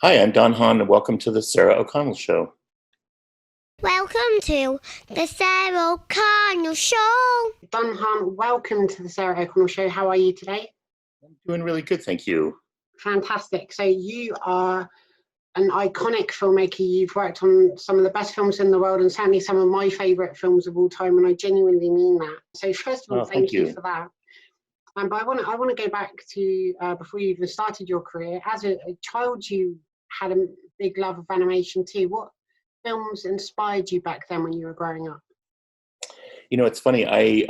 Hi, I'm Don Hahn, and welcome to the Sarah O'Connell Show. Welcome to the Sarah O'Connell Show. Don Hahn, welcome to the Sarah O'Connell Show. How are you today? I'm doing really good, thank you. Fantastic. So you are an iconic filmmaker. You've worked on some of the best films in the world and certainly some of my favourite films of all time, and I genuinely mean that. So first of all, thank you for that. But I want to go back to before you even started your career. As a child, you had a big love of animation too. What films inspired you back then when you were growing up? You know, it's funny. I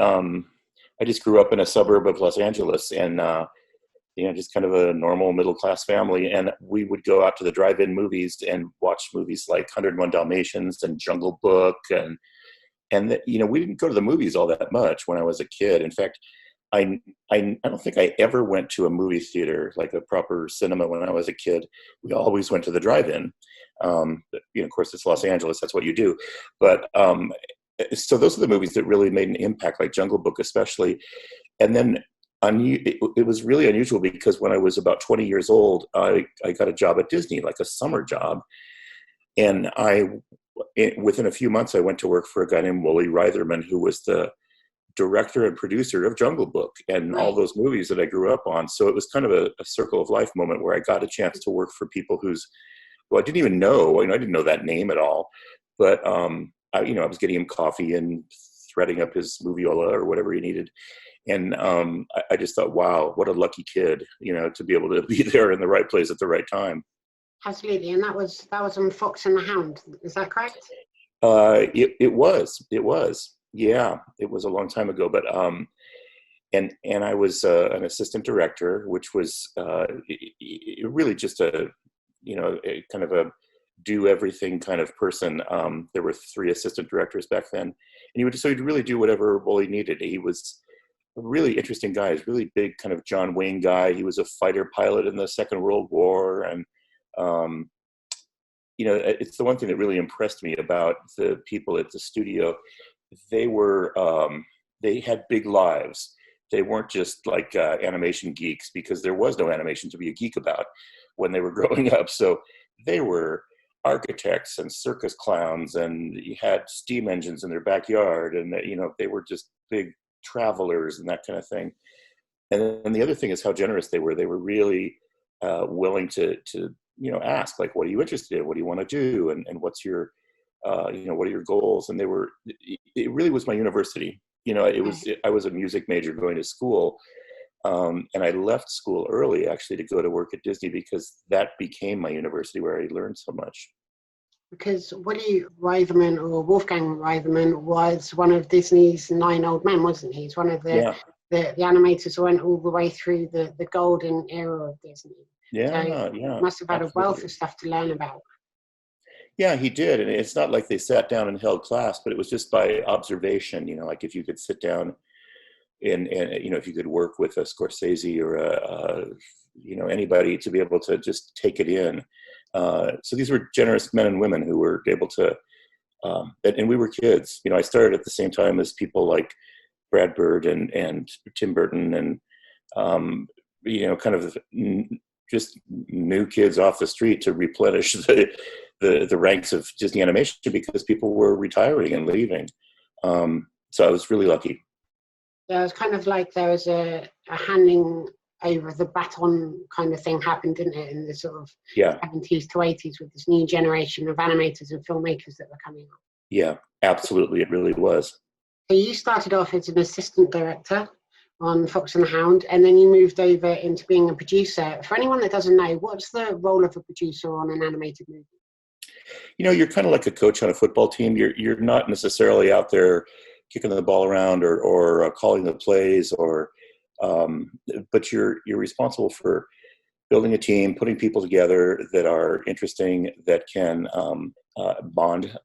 just grew up in a suburb of Los Angeles, and just kind of a normal middle class family. And we would go out to the drive-in movies and watch movies like 101 Dalmatians and Jungle Book, and we didn't go to the movies all that much when I was a kid. In fact, I don't think I ever went to a movie theater, like a proper cinema, when I was a kid. We always went to the drive-in. Of course, it's Los Angeles, that's what you do. But so those are the movies that really made an impact, like Jungle Book especially. And then it was really unusual because when I was about 20 years old, I got a job at Disney, like a summer job. And within a few months, I went to work for a guy named Wooly Reitherman, who was the director and producer of Jungle Book and all those movies that I grew up on. So it was kind of a circle of life moment where I got a chance to work for people I didn't even know. I didn't know that name at all. But I was getting him coffee and threading up his moviola or whatever he needed. And I just thought, wow, what a lucky kid, to be able to be there in the right place at the right time. Absolutely. And that was on Fox and the Hound. Is that correct? It was. Yeah, it was a long time ago, but and I was an assistant director, which was really just a kind of a do everything kind of person. There were 3 assistant directors back then, and he'd really do whatever Wooly needed. He was a really interesting guy. He's a really big kind of John Wayne guy. He was a fighter pilot in the Second World War, and it's the one thing that really impressed me about the people at the studio. They had big lives. They weren't just like animation geeks, because there was no animation to be a geek about when they were growing up. So they were architects and circus clowns, and you had steam engines in their backyard, and they were just big travelers and that kind of thing. And then the other thing is how generous they were. They were really willing to ask, like, what are you interested in? What do you want to do? And what's your what are your goals? And it really was my university. I was a music major going to school. And I left school early, actually, to go to work at Disney, because that became my university where I learned so much. Because Woody Reitherman, or Wolfgang Reitherman, was one of Disney's 9 old men, wasn't he? He's one of the animators who went all the way through the golden era of Disney. Must have had a wealth of stuff to learn about. Yeah, he did. And it's not like they sat down and held class, but it was just by observation, like if you could sit down and if you could work with a Scorsese or anybody, to be able to just take it in. So these were generous men and women who were able to, and we were kids. I started at the same time as people like Brad Bird and Tim Burton, and kind of just new kids off the street to replenish the ranks of Disney animation, because people were retiring and leaving. So I was really lucky. Yeah, it was kind of like there was a handing over the baton kind of thing happened, didn't it, in the sort of 70s to 80s, with this new generation of animators and filmmakers that were coming up. Yeah, absolutely. It really was. So you started off as an assistant director on Fox and the Hound, and then you moved over into being a producer. For anyone that doesn't know, what's the role of a producer on an animated movie? You're kind of like a coach on a football team. You're not necessarily out there kicking the ball around or calling the plays, but you're responsible for building a team, putting people together that are interesting, that can bond.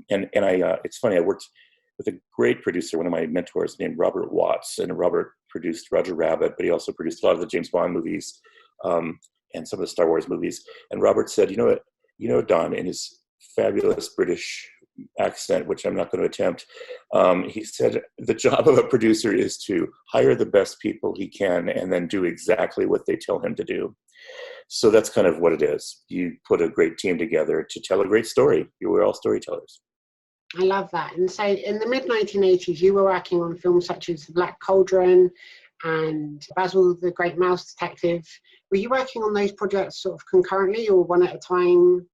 It's funny, I worked with a great producer, one of my mentors, named Robert Watts, and Robert produced Roger Rabbit, but he also produced a lot of the James Bond movies and some of the Star Wars movies. And Robert said, Don, in his fabulous British accent, which I'm not going to attempt, he said, the job of a producer is to hire the best people he can and then do exactly what they tell him to do. So that's kind of what it is. You put a great team together to tell a great story. You were all storytellers. I love that. And so in the mid-1980s, you were working on films such as Black Cauldron and Basil the Great Mouse Detective. Were you working on those projects sort of concurrently or one at a time?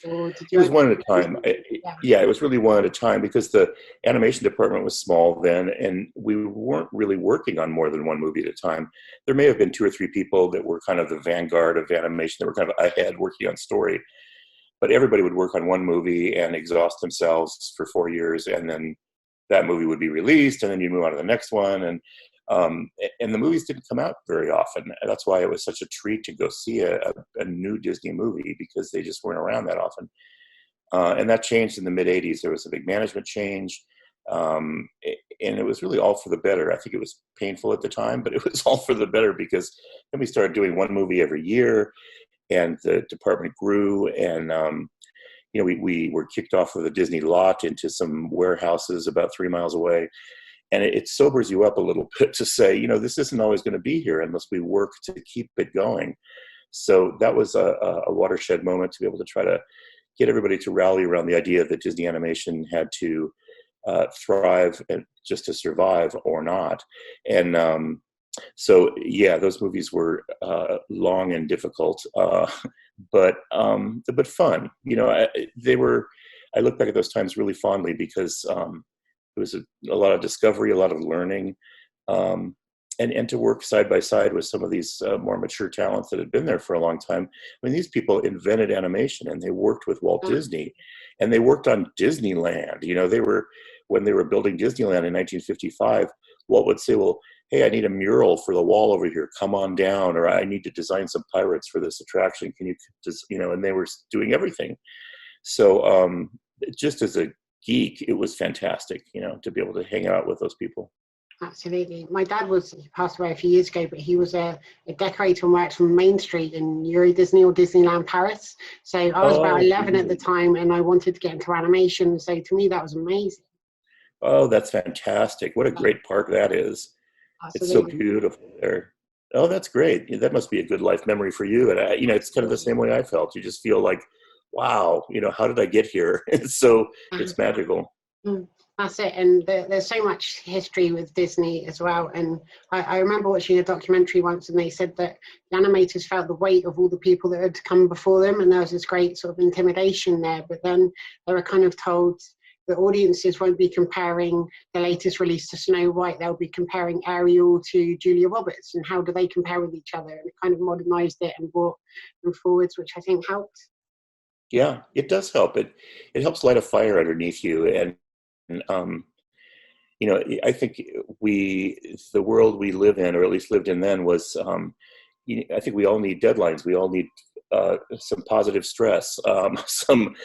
Or did you It was one at a time. Yeah, it was really one at a time because the animation department was small then, and we weren't really working on more than one movie at a time. There may have been 2 or 3 people that were kind of the vanguard of animation that were kind of ahead working on story. But everybody would work on one movie and exhaust themselves for 4 years, and then that movie would be released, and then you move on to the next one. And the movies didn't come out very often. That's why it was such a treat to go see a new Disney movie, because they just weren't around that often. And that changed in the mid-'80s. There was a big management change, and it was really all for the better. I think it was painful at the time, but it was all for the better, because then we started doing one movie every year, and the department grew, and we were kicked off of the Disney lot into some warehouses about 3 miles away. And it sobers you up a little bit to say, this isn't always going to be here unless we work to keep it going. So that was a watershed moment to be able to try to get everybody to rally around the idea that Disney animation had to thrive and just to survive or not. And so, yeah, those movies were long and difficult, but fun. I look back at those times really fondly, because it was a lot of discovery, a lot of learning, and to work side by side with some of these more mature talents that had been there for a long time. I mean, these people invented animation, and they worked with Walt Disney, and they worked on Disneyland. When they were building Disneyland in 1955, Walt would say, well, hey, I need a mural for the wall over here. Come on down. Or I need to design some pirates for this attraction. Can you just, and they were doing everything. So just as a geek, it was fantastic, to be able to hang out with those people. Absolutely. My dad he passed away a few years ago, but he was a decorator and worked from Main Street in Euro Disney or Disneyland Paris. So I was about 11 at the time, and I wanted to get into animation. So to me, that was amazing. Oh, that's fantastic. What a great park that is. Absolutely. It's so beautiful there. Oh, that's great. That must be a good life memory for you. And, it's kind of the same way I felt. You just feel like, wow, how did I get here? So it's magical. That's it. And there's so much history with Disney as well. And I remember watching a documentary once, and they said that the animators felt the weight of all the people that had come before them, and there was this great sort of intimidation there. But then they were kind of told the audiences won't be comparing the latest release to Snow White. They'll be comparing Ariel to Julia Roberts, and how do they compare with each other? And it kind of modernized it and brought them forwards, which I think helped. Yeah, it does help. It helps light a fire underneath you. And I think the world we live in, or at least lived in then, was, I think we all need deadlines. We all need some positive stress, some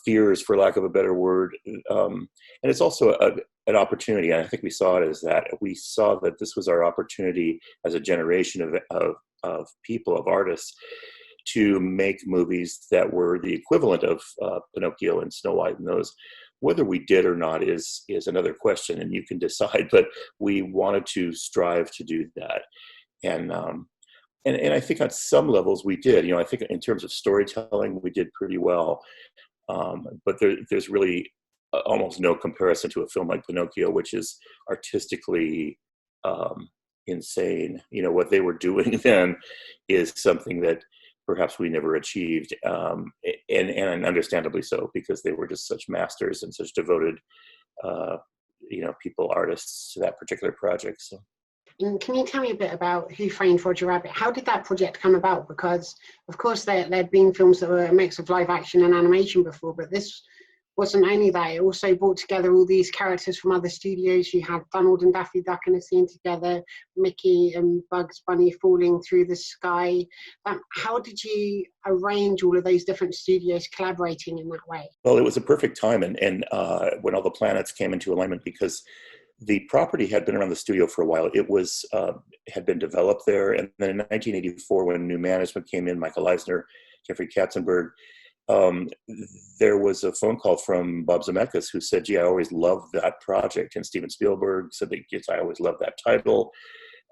fears, for lack of a better word. And it's also an opportunity. And I think we saw it as that. We saw that this was our opportunity as a generation of people, of artists, to make movies that were the equivalent of Pinocchio and Snow White and those. Whether we did or not is another question, and you can decide. But we wanted to strive to do that, and I think on some levels we did. I think in terms of storytelling, we did pretty well. But there's really almost no comparison to a film like Pinocchio, which is artistically insane. What they were doing then is something that perhaps we never achieved, and understandably so, because they were just such masters and such devoted, people, artists to that particular project. So. And can you tell me a bit about Who Framed Roger Rabbit? How did that project come about? Because, of course, there'd been films that were a mix of live action and animation before, but this wasn't only that. It also brought together all these characters from other studios. You had Donald and Daffy Duck in a scene together, Mickey and Bugs Bunny falling through the sky. How did you arrange all of those different studios collaborating in that way? Well, it was a perfect time, and when all the planets came into alignment, because the property had been around the studio for a while. It was had been developed there, and then in 1984, when new management came in, Michael Eisner, Jeffrey Katzenberg, there was a phone call from Bob Zemeckis, who said, gee, I always loved that project. And Steven Spielberg said, I always loved that title.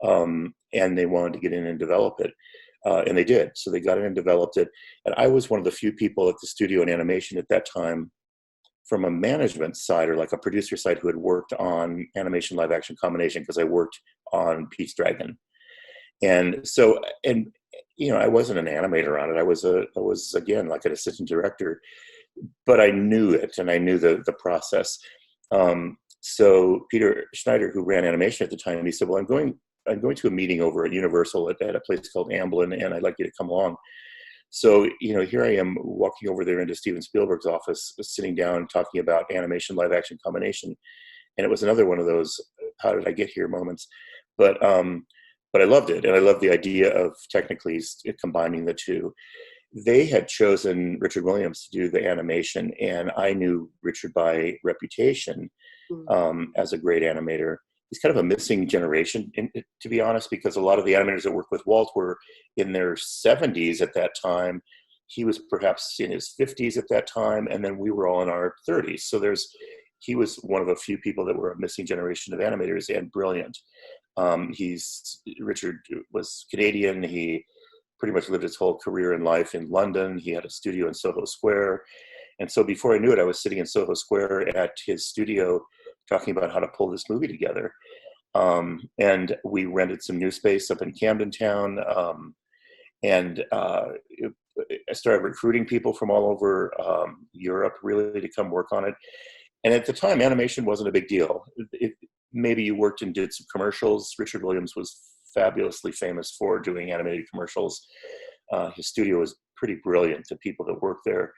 And they wanted to get in and develop it. And they did. So they got in and developed it. And I was one of the few people at the studio in animation at that time from a management side or like a producer side who had worked on animation live action combination, because I worked on Pete's Dragon. And so, and I wasn't an animator on it. I was again like an assistant director, but I knew it and I knew the process. So Peter Schneider, who ran animation at the time, he said, "Well, I'm going to a meeting over at Universal at a place called Amblin, and I'd like you to come along." So, here I am walking over there into Steven Spielberg's office, sitting down, talking about animation live action combination. And it was another one of those, how did I get here moments? But I loved it. And I loved the idea of technically combining the two. They had chosen Richard Williams to do the animation. And I knew Richard by reputation as a great animator. He's kind of a missing generation, to be honest, because a lot of the animators that worked with Walt were in their 70s at that time. He was perhaps in his 50s at that time, and then we were all in our 30s. So he was one of a few people that were a missing generation of animators, and brilliant. Richard was Canadian. He pretty much lived his whole career and life in London. He had a studio in Soho Square. And so before I knew it, I was sitting in Soho Square at his studio talking about how to pull this movie together. And we rented some new space up in Camden Town. I started recruiting people from all over Europe really to come work on it. And at the time, animation wasn't a big deal. Maybe you worked and did some commercials. Richard Williams was fabulously famous for doing animated commercials. His studio was pretty brilliant. The people that worked there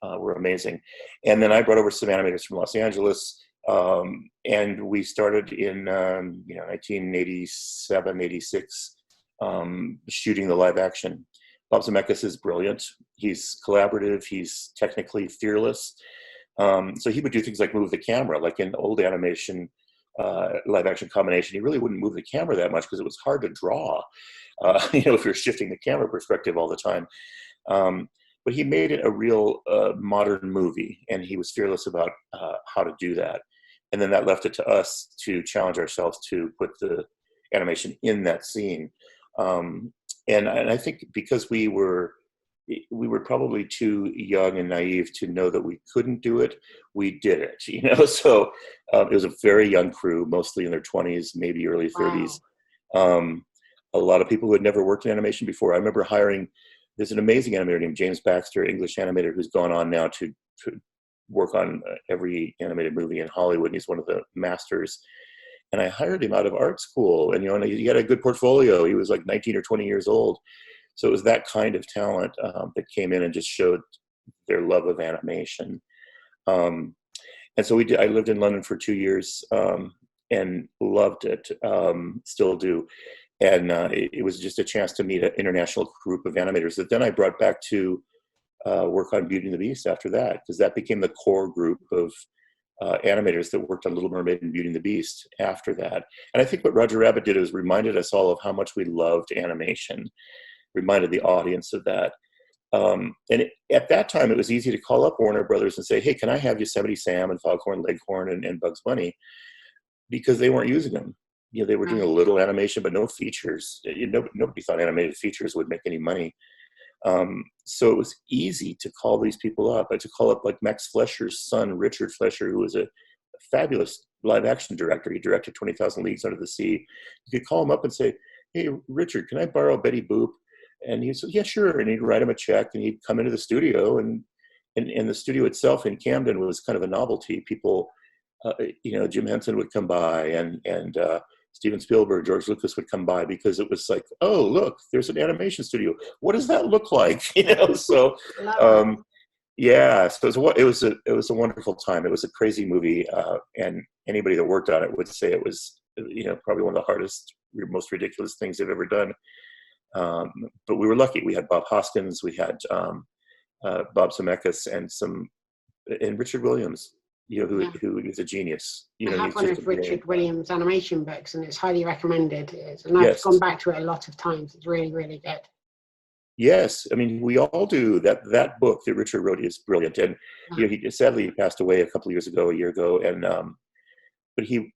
were amazing. And then I brought over some animators from Los Angeles. And we started in 1987, 86, shooting the live action. Bob Zemeckis is brilliant. He's collaborative. He's technically fearless. So he would do things like move the camera, like in old animation, live action combination. He really wouldn't move the camera that much because it was hard to draw, if you're shifting the camera perspective all the time. But he made it a real modern movie, and he was fearless about how to do that. And then that left it to us to challenge ourselves to put the animation in that scene. And I think because we were probably too young and naive to know that we couldn't do it, we did it, So it was a very young crew, mostly in their 20s, maybe early 30s. Wow. A lot of people who had never worked in animation before. I remember there's an amazing animator named James Baxter, English animator, who's gone on now to work on every animated movie in Hollywood. And he's one of the masters. And I hired him out of art school, and he had a good portfolio. He was like 19 or 20 years old. So it was that kind of talent that came in and just showed their love of animation. And so I lived in London for 2 years and loved it, still do. And it was just a chance to meet an international group of animators that then I brought back to work on Beauty and the Beast after that, because that became the core group of animators that worked on Little Mermaid and Beauty and the Beast after that. And I think what Roger Rabbit did is reminded us all of how much we loved animation, reminded the audience of that. At that time, it was easy to call up Warner Brothers and say, "Hey, can I have Yosemite Sam and Foghorn Leghorn and Bugs Bunny?" Because they weren't using them. They were doing a little animation, but no features. Nobody thought animated features would make any money. So it was easy to call these people up. I had to call up like Max Flesher's son, Richard Flesher, who was a fabulous live action director. He directed 20,000 Leagues Under the Sea. You could call him up and say, "Hey, Richard, can I borrow Betty Boop?" And he'd say, "Yeah, sure." And he'd write him a check, and he'd come into the studio. And the studio itself in Camden was kind of a novelty. People, Jim Henson would come by, and Steven Spielberg, George Lucas would come by, because it was like, "Oh, look, there's an animation studio. What does that look like?" So, yeah. So it was a wonderful time. It was a crazy movie, and anybody that worked on it would say it was, probably one of the hardest, most ridiculous things they've ever done. But we were lucky. We had Bob Hoskins, we had Bob Zemeckis, and Richard Williams. Who is a genius. I have one of Richard Williams' animation books, and it's highly recommended. And I've gone back to it a lot of times. It's really, really good. Yes, I mean, we all do. That book that Richard wrote is brilliant. And he sadly passed away a year ago. And but he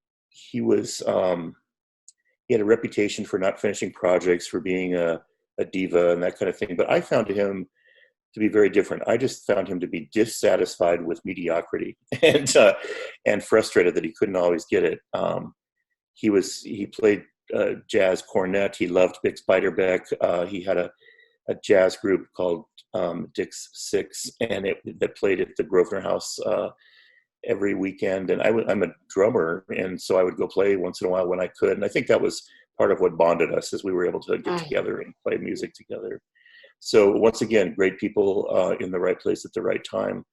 was he had a reputation for not finishing projects, for being a a diva and that kind of thing. But I found him to be very different. I just found him to be dissatisfied with mediocrity and frustrated that he couldn't always get it. He played jazz cornet. He loved Bix Beiderbecke. He had a jazz group called Dick's Six, and that played at the Grosvenor House every weekend. And I'm a drummer, and so I would go play once in a while when I could. And I think that was part of what bonded us, is we were able to get together and play music together. So once again, great people in the right place at the right time,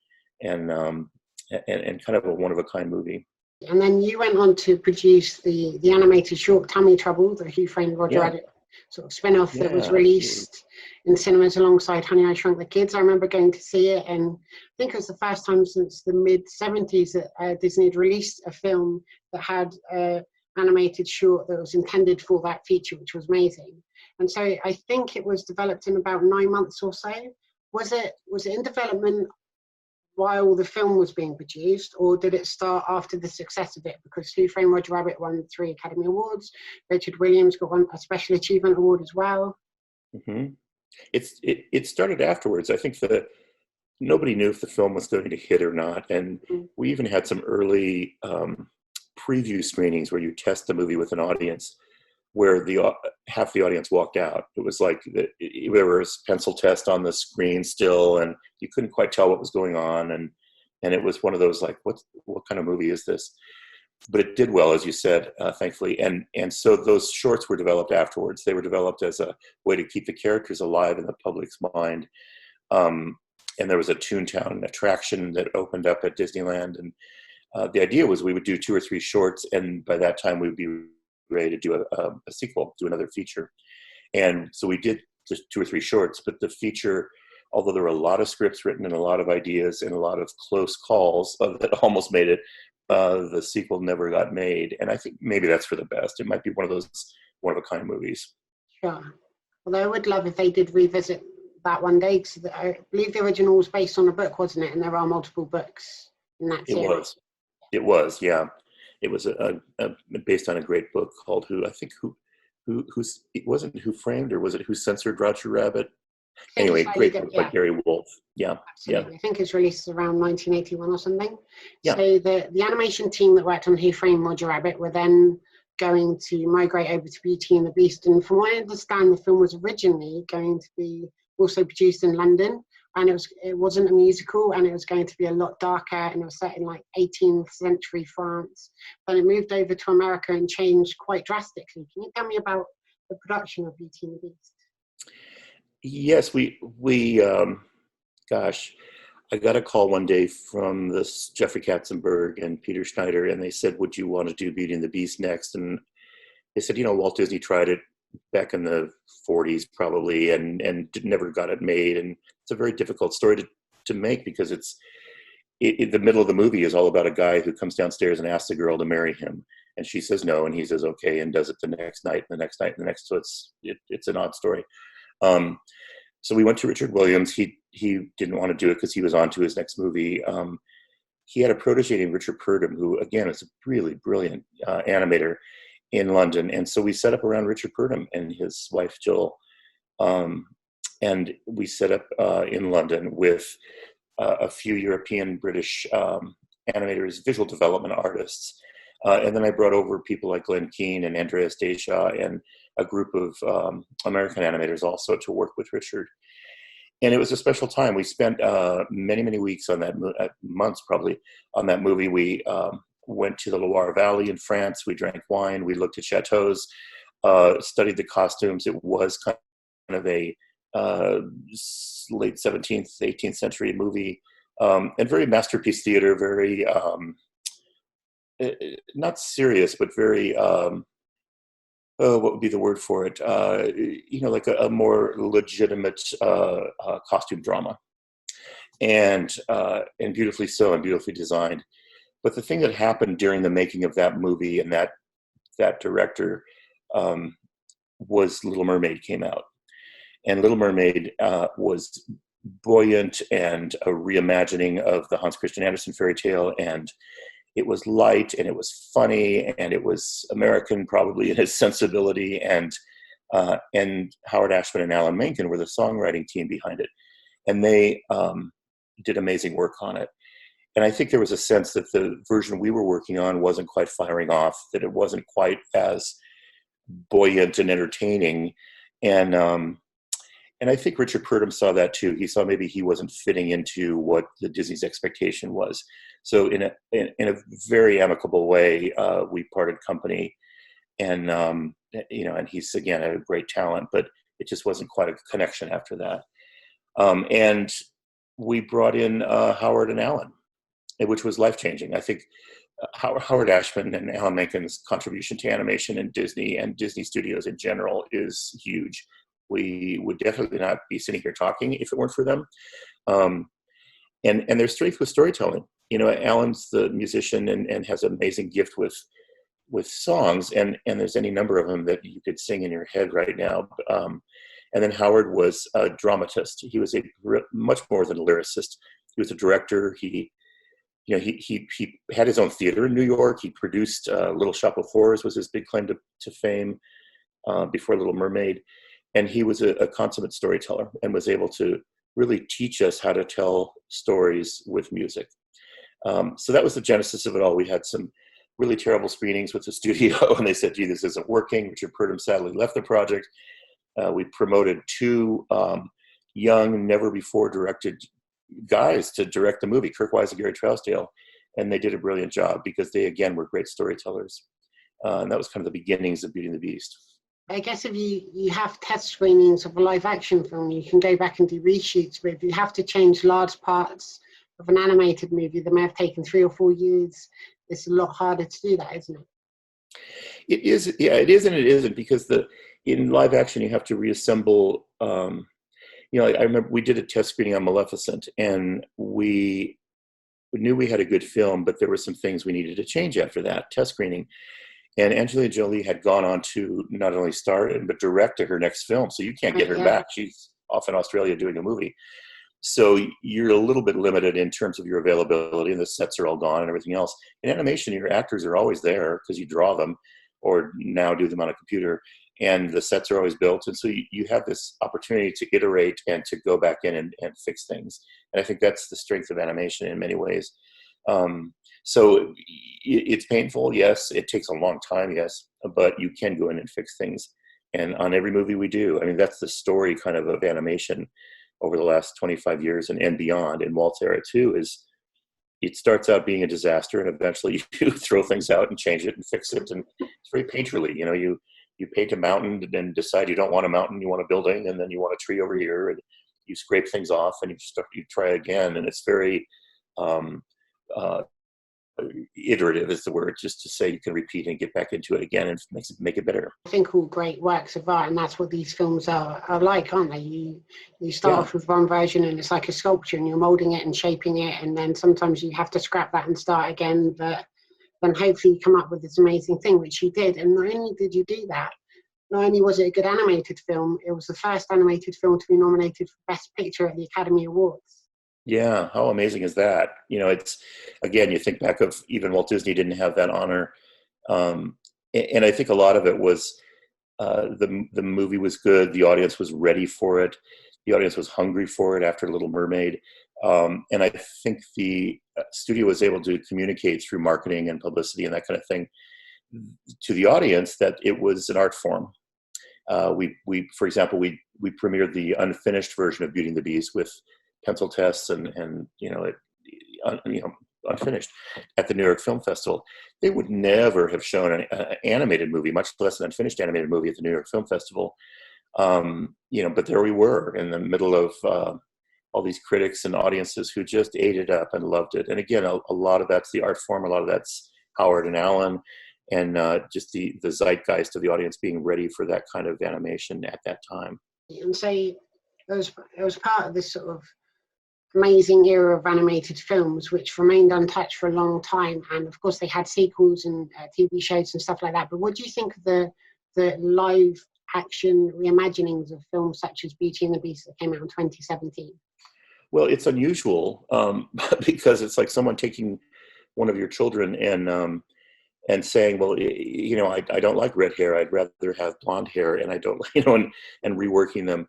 and kind of a one-of-a-kind movie. And then you went on to produce the animated short Tummy Trouble, the Who Framed Roger Rabbit sort of spin-off that was released in cinemas alongside Honey, I Shrunk the Kids. I remember going to see it, and I think it was the first time since the mid-70s that Disney had released a film that had an animated short that was intended for that feature, which was amazing. And so I think it was developed in about 9 months or so. Was it in development while the film was being produced, or did it start after the success of it? Because Who Framed Roger Rabbit won 3 Academy Awards. Richard Williams got a Special Achievement Award as well. Mm-hmm. It started afterwards. I think that nobody knew if the film was going to hit or not, and we even had some early preview screenings where you test the movie with an audience, where half the audience walked out. It was like there was pencil test on the screen still, and you couldn't quite tell what was going on. And it was one of those like, what kind of movie is this? But it did well, as you said, thankfully. And so those shorts were developed afterwards. They were developed as a way to keep the characters alive in the public's mind. And there was a Toontown attraction that opened up at Disneyland. And the idea was we would do 2 or 3 shorts, and by that time we would be ready to do a sequel, do another feature. And so we did just 2 or 3 shorts, but the feature, although there were a lot of scripts written and a lot of ideas and a lot of close calls that almost made it, the sequel never got made. And I think maybe that's for the best. It might be one of those one-of-a-kind movies. Sure. Although I would love if they did revisit that one day, because I believe the original was based on a book, wasn't it? And there are multiple books in that series. It was, yeah. It was based on a great book called Who Framed, or was it Who Censored Roger Rabbit? Anyway, great book by Gary Wolfe. Yeah. Absolutely. Yeah. I think it's released around 1981 or something. Yeah. So the animation team that worked on Who Framed Roger Rabbit were then going to migrate over to Beauty and the Beast. And from what I understand, the film was originally going to be also produced in London. And it wasn't a musical, and it was going to be a lot darker, and it was set in like 18th century France. But it moved over to America and changed quite drastically. Can you tell me about the production of Beauty and the Beast? Yes, we gosh, I got a call one day from this Jeffrey Katzenberg and Peter Schneider, and they said, would you want to do Beauty and the Beast next? And they said, Walt Disney tried it back in the 40s probably, and never got it made. And it's a very difficult story to make, because the middle of the movie is all about a guy who comes downstairs and asks a girl to marry him, and she says no, and he says okay, and does it the next night, and the next night, and the next. So it's an odd story. So we went to Richard Williams. He didn't want to do it because he was on to his next movie. He had a protege named Richard Purdom, who again is a really brilliant animator in London, and so we set up around Richard Purdom and his wife Jill, and we set up in London with a few European, British animators, visual development artists, and then I brought over people like Glenn Keane and Andreas Deja and a group of American animators also to work with Richard. And it was a special time. We spent many weeks on that, months probably, on that movie. We went to the Loire Valley in France. We drank wine. We looked at chateaus, studied the costumes. It was kind of a late 17th, 18th century movie, and very masterpiece theater, very not serious, but very, what would be the word for it? Like a more legitimate costume drama, and beautifully so, and beautifully designed. But the thing that happened during the making of that movie and that director was Little Mermaid came out. And Little Mermaid was buoyant and a reimagining of the Hans Christian Andersen fairy tale. And it was light, and it was funny, and it was American probably in its sensibility. And And Howard Ashman and Alan Menken were the songwriting team behind it. And they did amazing work on it. And I think there was a sense that the version we were working on wasn't quite firing off, that it wasn't quite as buoyant and entertaining. And I think Richard Purdom saw that too. He saw maybe he wasn't fitting into what the Disney's expectation was. So in a very amicable way, we parted company. And and he's again a great talent, but it just wasn't quite a connection after that. And we brought in Howard and Alan, which was life-changing. I think Howard Ashman and Alan Menken's contribution to animation in Disney and Disney Studios in general is huge. We would definitely not be sitting here talking if it weren't for them. And their strength with storytelling. Alan's the musician and has an amazing gift with songs, and there's any number of them that you could sing in your head right now. And then Howard was a dramatist. He was much more than a lyricist. He was a director. He had his own theater in New York. He produced Little Shop of Horrors was his big claim to fame before Little Mermaid. And he was a consummate storyteller and was able to really teach us how to tell stories with music. So that was the genesis of it all. We had some really terrible screenings with the studio, and they said, gee, this isn't working. Richard Purdom sadly left the project. We promoted two young, never-before-directed guys to direct the movie, Kirk Wise and Gary Trousdale, and they did a brilliant job because they, again, were great storytellers. And that was kind of the beginnings of Beauty and the Beast. I guess if you have test screenings of a live-action film, you can go back and do reshoots, but if you have to change large parts of an animated movie that may have taken 3 or 4 years, it's a lot harder to do that, isn't it? It is, yeah, it is and it isn't, because in live action you have to reassemble. I remember we did a test screening on Maleficent, and we knew we had a good film, but there were some things we needed to change after that test screening. And Angelina Jolie had gone on to not only star in, but direct her next film. So you can't get her back. She's off in Australia doing a movie. So you're a little bit limited in terms of your availability, and the sets are all gone and everything else. In animation, your actors are always there because you draw them or now do them on a computer, and the sets are always built. And so you have this opportunity to iterate and to go back in and fix things. And I think that's the strength of animation in many ways. So it's painful, yes. It takes a long time, yes. But you can go in and fix things. And on every movie we do, I mean, that's the story kind of animation over the last 25 years and beyond. In Walt's era too, is it starts out being a disaster, and eventually you throw things out and change it and fix it. And it's very painterly. You paint a mountain and then decide you don't want a mountain, you want a building, and then you want a tree over here, and you scrape things off and you try again. And it's very iterative is the word, just to say you can repeat and get back into it again and make it better. I think all great works of art, and that's what these films are like, aren't they? You start off with one version and it's like a sculpture, and you're molding it and shaping it, and then sometimes you have to scrap that and start again, but then hopefully you come up with this amazing thing, which you did. And not only did you do that, not only was it a good animated film, it was the first animated film to be nominated for Best Picture at the Academy Awards. Yeah, how amazing is that? It's, again, you think back of even Walt Disney didn't have that honor. And I think a lot of it was the movie was good. The audience was ready for it. The audience was hungry for it after Little Mermaid. And I think the studio was able to communicate through marketing and publicity and that kind of thing to the audience that it was an art form. We for example, we premiered the unfinished version of Beauty and the Beast with pencil tests and unfinished at the New York Film Festival. They would never have shown an animated movie, much less an unfinished animated movie at the New York Film Festival. But there we were in the middle of all these critics and audiences who just ate it up and loved it. And again, a lot of that's the art form, a lot of that's Howard and Alan, and just the zeitgeist of the audience being ready for that kind of animation at that time. And so it was part of this sort of amazing era of animated films which remained untouched for a long time, and of course they had sequels and TV shows and stuff like that. But what do you think of the live action reimaginings of films such as Beauty and the Beast that came out in 2017? Well, it's unusual because it's like someone taking one of your children and and saying, well, I don't like red hair. I'd rather have blonde hair, and I don't, and reworking them.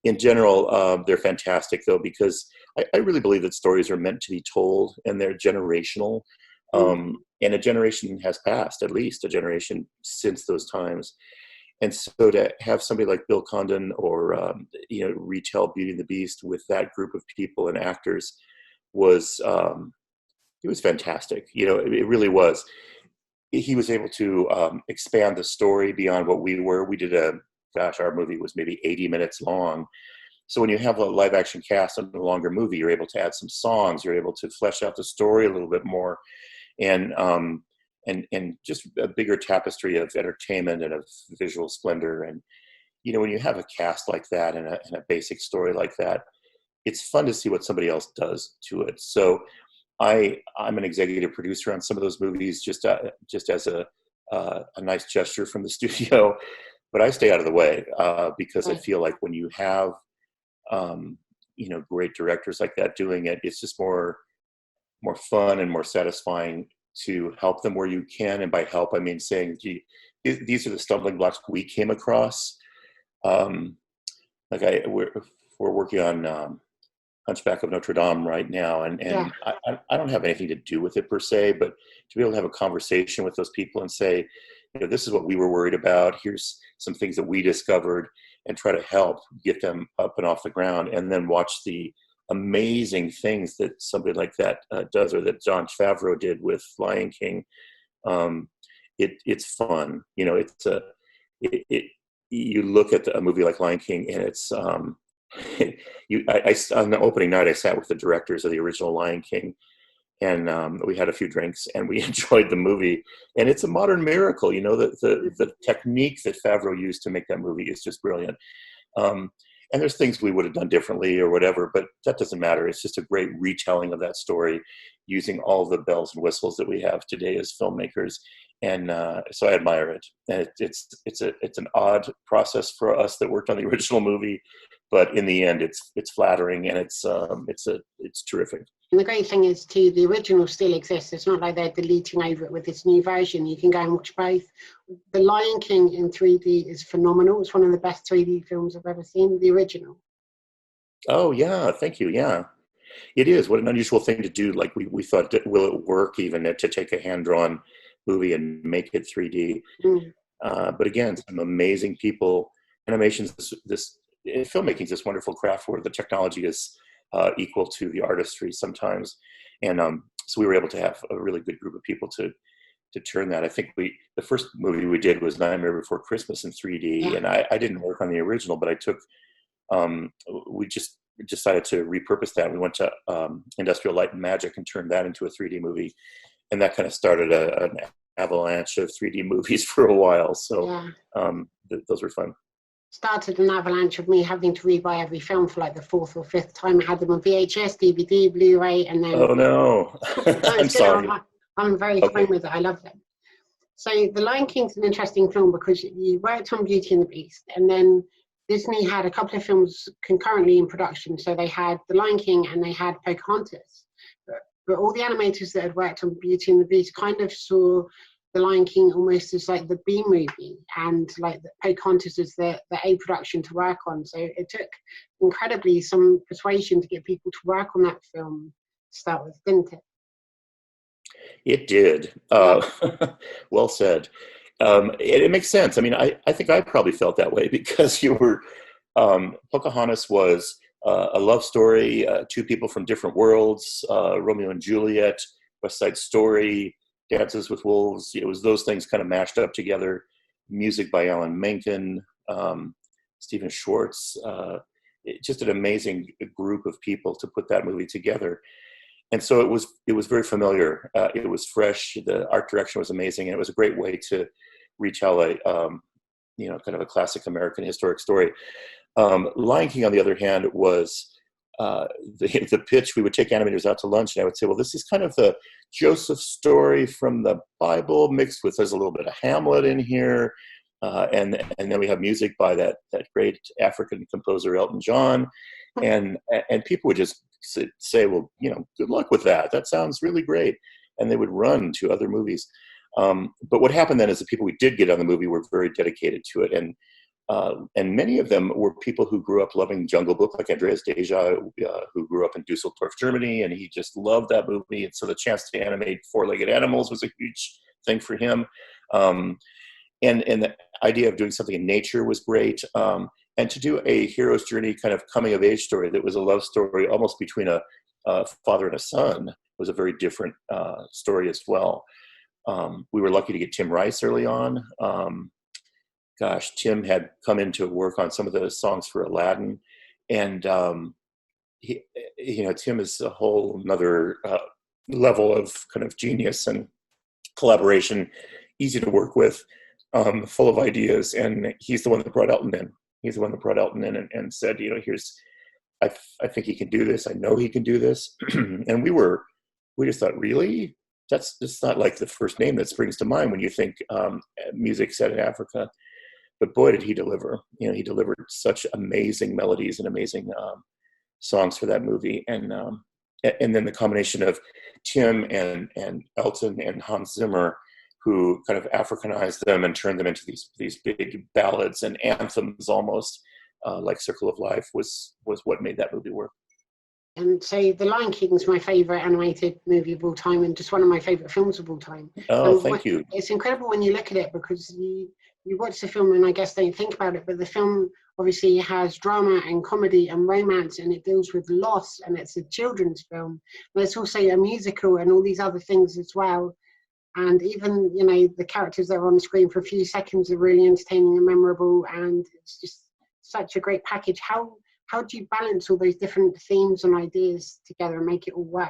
In general, they're fantastic though, because I really believe that stories are meant to be told, and they're generational. And a generation has passed, at least a generation since those times. And so to have somebody like Bill Condon or, retell Beauty and the Beast with that group of people and actors was, it was fantastic. It really was. He was able to expand the story beyond what we were. We did our movie was maybe 80 minutes long. So when you have a live action cast on a longer movie, you're able to add some songs, you're able to flesh out the story a little bit more. And just a bigger tapestry of entertainment and of visual splendor. And, when you have a cast like that and a basic story like that, it's fun to see what somebody else does to it. So I'm an executive producer on some of those movies, just as a nice gesture from the studio, but I stay out of the way because I feel like when you have, great directors like that doing it, it's just more fun and more satisfying to help them where you can. And by help, I mean saying, gee, these are the stumbling blocks we came across. We're working on Hunchback of Notre Dame right now. And I don't have anything to do with it per se, but to be able to have a conversation with those people and say, this is what we were worried about. Here's some things that we discovered, and try to help get them up and off the ground, and then watch the amazing things that somebody like that does, or that Jon Favreau did with Lion King. It's fun. You look at a movie like Lion King, and it's on the opening night, I sat with the directors of the original Lion King, and we had a few drinks, and we enjoyed the movie. And it's a modern miracle. The technique that Favreau used to make that movie is just brilliant. And there's things we would have done differently or whatever, but that doesn't matter. It's just a great retelling of that story using all the bells and whistles that we have today as filmmakers. And so I admire it. And it's an odd process for us that worked on the original movie, but in the end, it's flattering, and it's terrific. And the great thing is, too, the original still exists. It's not like they're deleting over it with this new version. You can go and watch both. The Lion King in 3D is phenomenal. It's one of the best 3D films I've ever seen, the original. Oh, yeah. Thank you. Yeah. It is. What an unusual thing to do. Like we thought, will it work even to take a hand-drawn movie and make it 3D? But again, some amazing people. Animation's filmmaking is this wonderful craft where the technology is equal to the artistry sometimes. And so we were able to have a really good group of people to turn that. I think the first movie we did was Nightmare Before Christmas in 3D, and I didn't work on the original, but I took, we just decided to repurpose that. We went to Industrial Light and Magic and turned that into a 3D movie. And that kind of started an avalanche of 3D movies for a while. So those were fun. Started an avalanche of me having to rebuy every film for like the fourth or fifth time. I had them on VHS, DVD, Blu-ray, and then... Oh, no. I'm sorry. I'm very fine with it. I love them. So The Lion King's an interesting film because you worked on Beauty and the Beast, and then Disney had a couple of films concurrently in production. So they had The Lion King and they had Pocahontas. But all the animators that had worked on Beauty and the Beast kind of saw The Lion King almost as like the B movie, and like the Pocahontas as the A production to work on. So it took incredibly some persuasion to get people to work on that film to start with, didn't it? It did. Well said. It makes sense. I mean, I think I probably felt that way because Pocahontas was a love story, two people from different worlds, Romeo and Juliet, West Side Story, Dances with Wolves. It was those things kind of mashed up together. Music by Alan Menken, Stephen Schwartz. Just an amazing group of people to put that movie together. And so it was very familiar. It was fresh. The art direction was amazing, and it was a great way to retell a kind of a classic American historic story. Lion King, on the other hand, was the pitch. We would take animators out to lunch, and I would say, well, this is kind of the Joseph story from the Bible mixed with, there's a little bit of Hamlet in here. And then we have music by that great African composer, Elton John. And people would just say, well, good luck with that. That sounds really great. And they would run to other movies. But what happened then is the people we did get on the movie were very dedicated to it. And many of them were people who grew up loving Jungle Book, like Andreas Deja, who grew up in Dusseldorf, Germany, and he just loved that movie. And so the chance to animate four-legged animals was a huge thing for him. And the idea of doing something in nature was great. And to do a hero's journey kind of coming of age story that was a love story almost between a father and a son was a very different story as well. We were lucky to get Tim Rice early on. Tim had come in to work on some of the songs for Aladdin. And, Tim is a whole another level of kind of genius and collaboration, easy to work with, full of ideas. And he's the one that brought Elton in. He's the one that brought Elton in and said, I think he can do this. I know he can do this. And we just thought, really? That's just not like the first name that springs to mind when you think music set in Africa. But boy, did he deliver. He delivered such amazing melodies and amazing songs for that movie. And then the combination of Tim and Elton and Hans Zimmer, who kind of Africanized them and turned them into these big ballads and anthems almost, like Circle of Life, was what made that movie work. And so The Lion King is my favorite animated movie of all time, and just one of my favorite films of all time. Oh, thank you. It's incredible when you look at it, because you watch the film and I guess don't think about it, but the film obviously has drama and comedy and romance, and it deals with loss, and it's a children's film. But it's also a musical and all these other things as well. And even, the characters that are on the screen for a few seconds are really entertaining and memorable, and it's just such a great package. How do you balance all those different themes and ideas together and make it all work?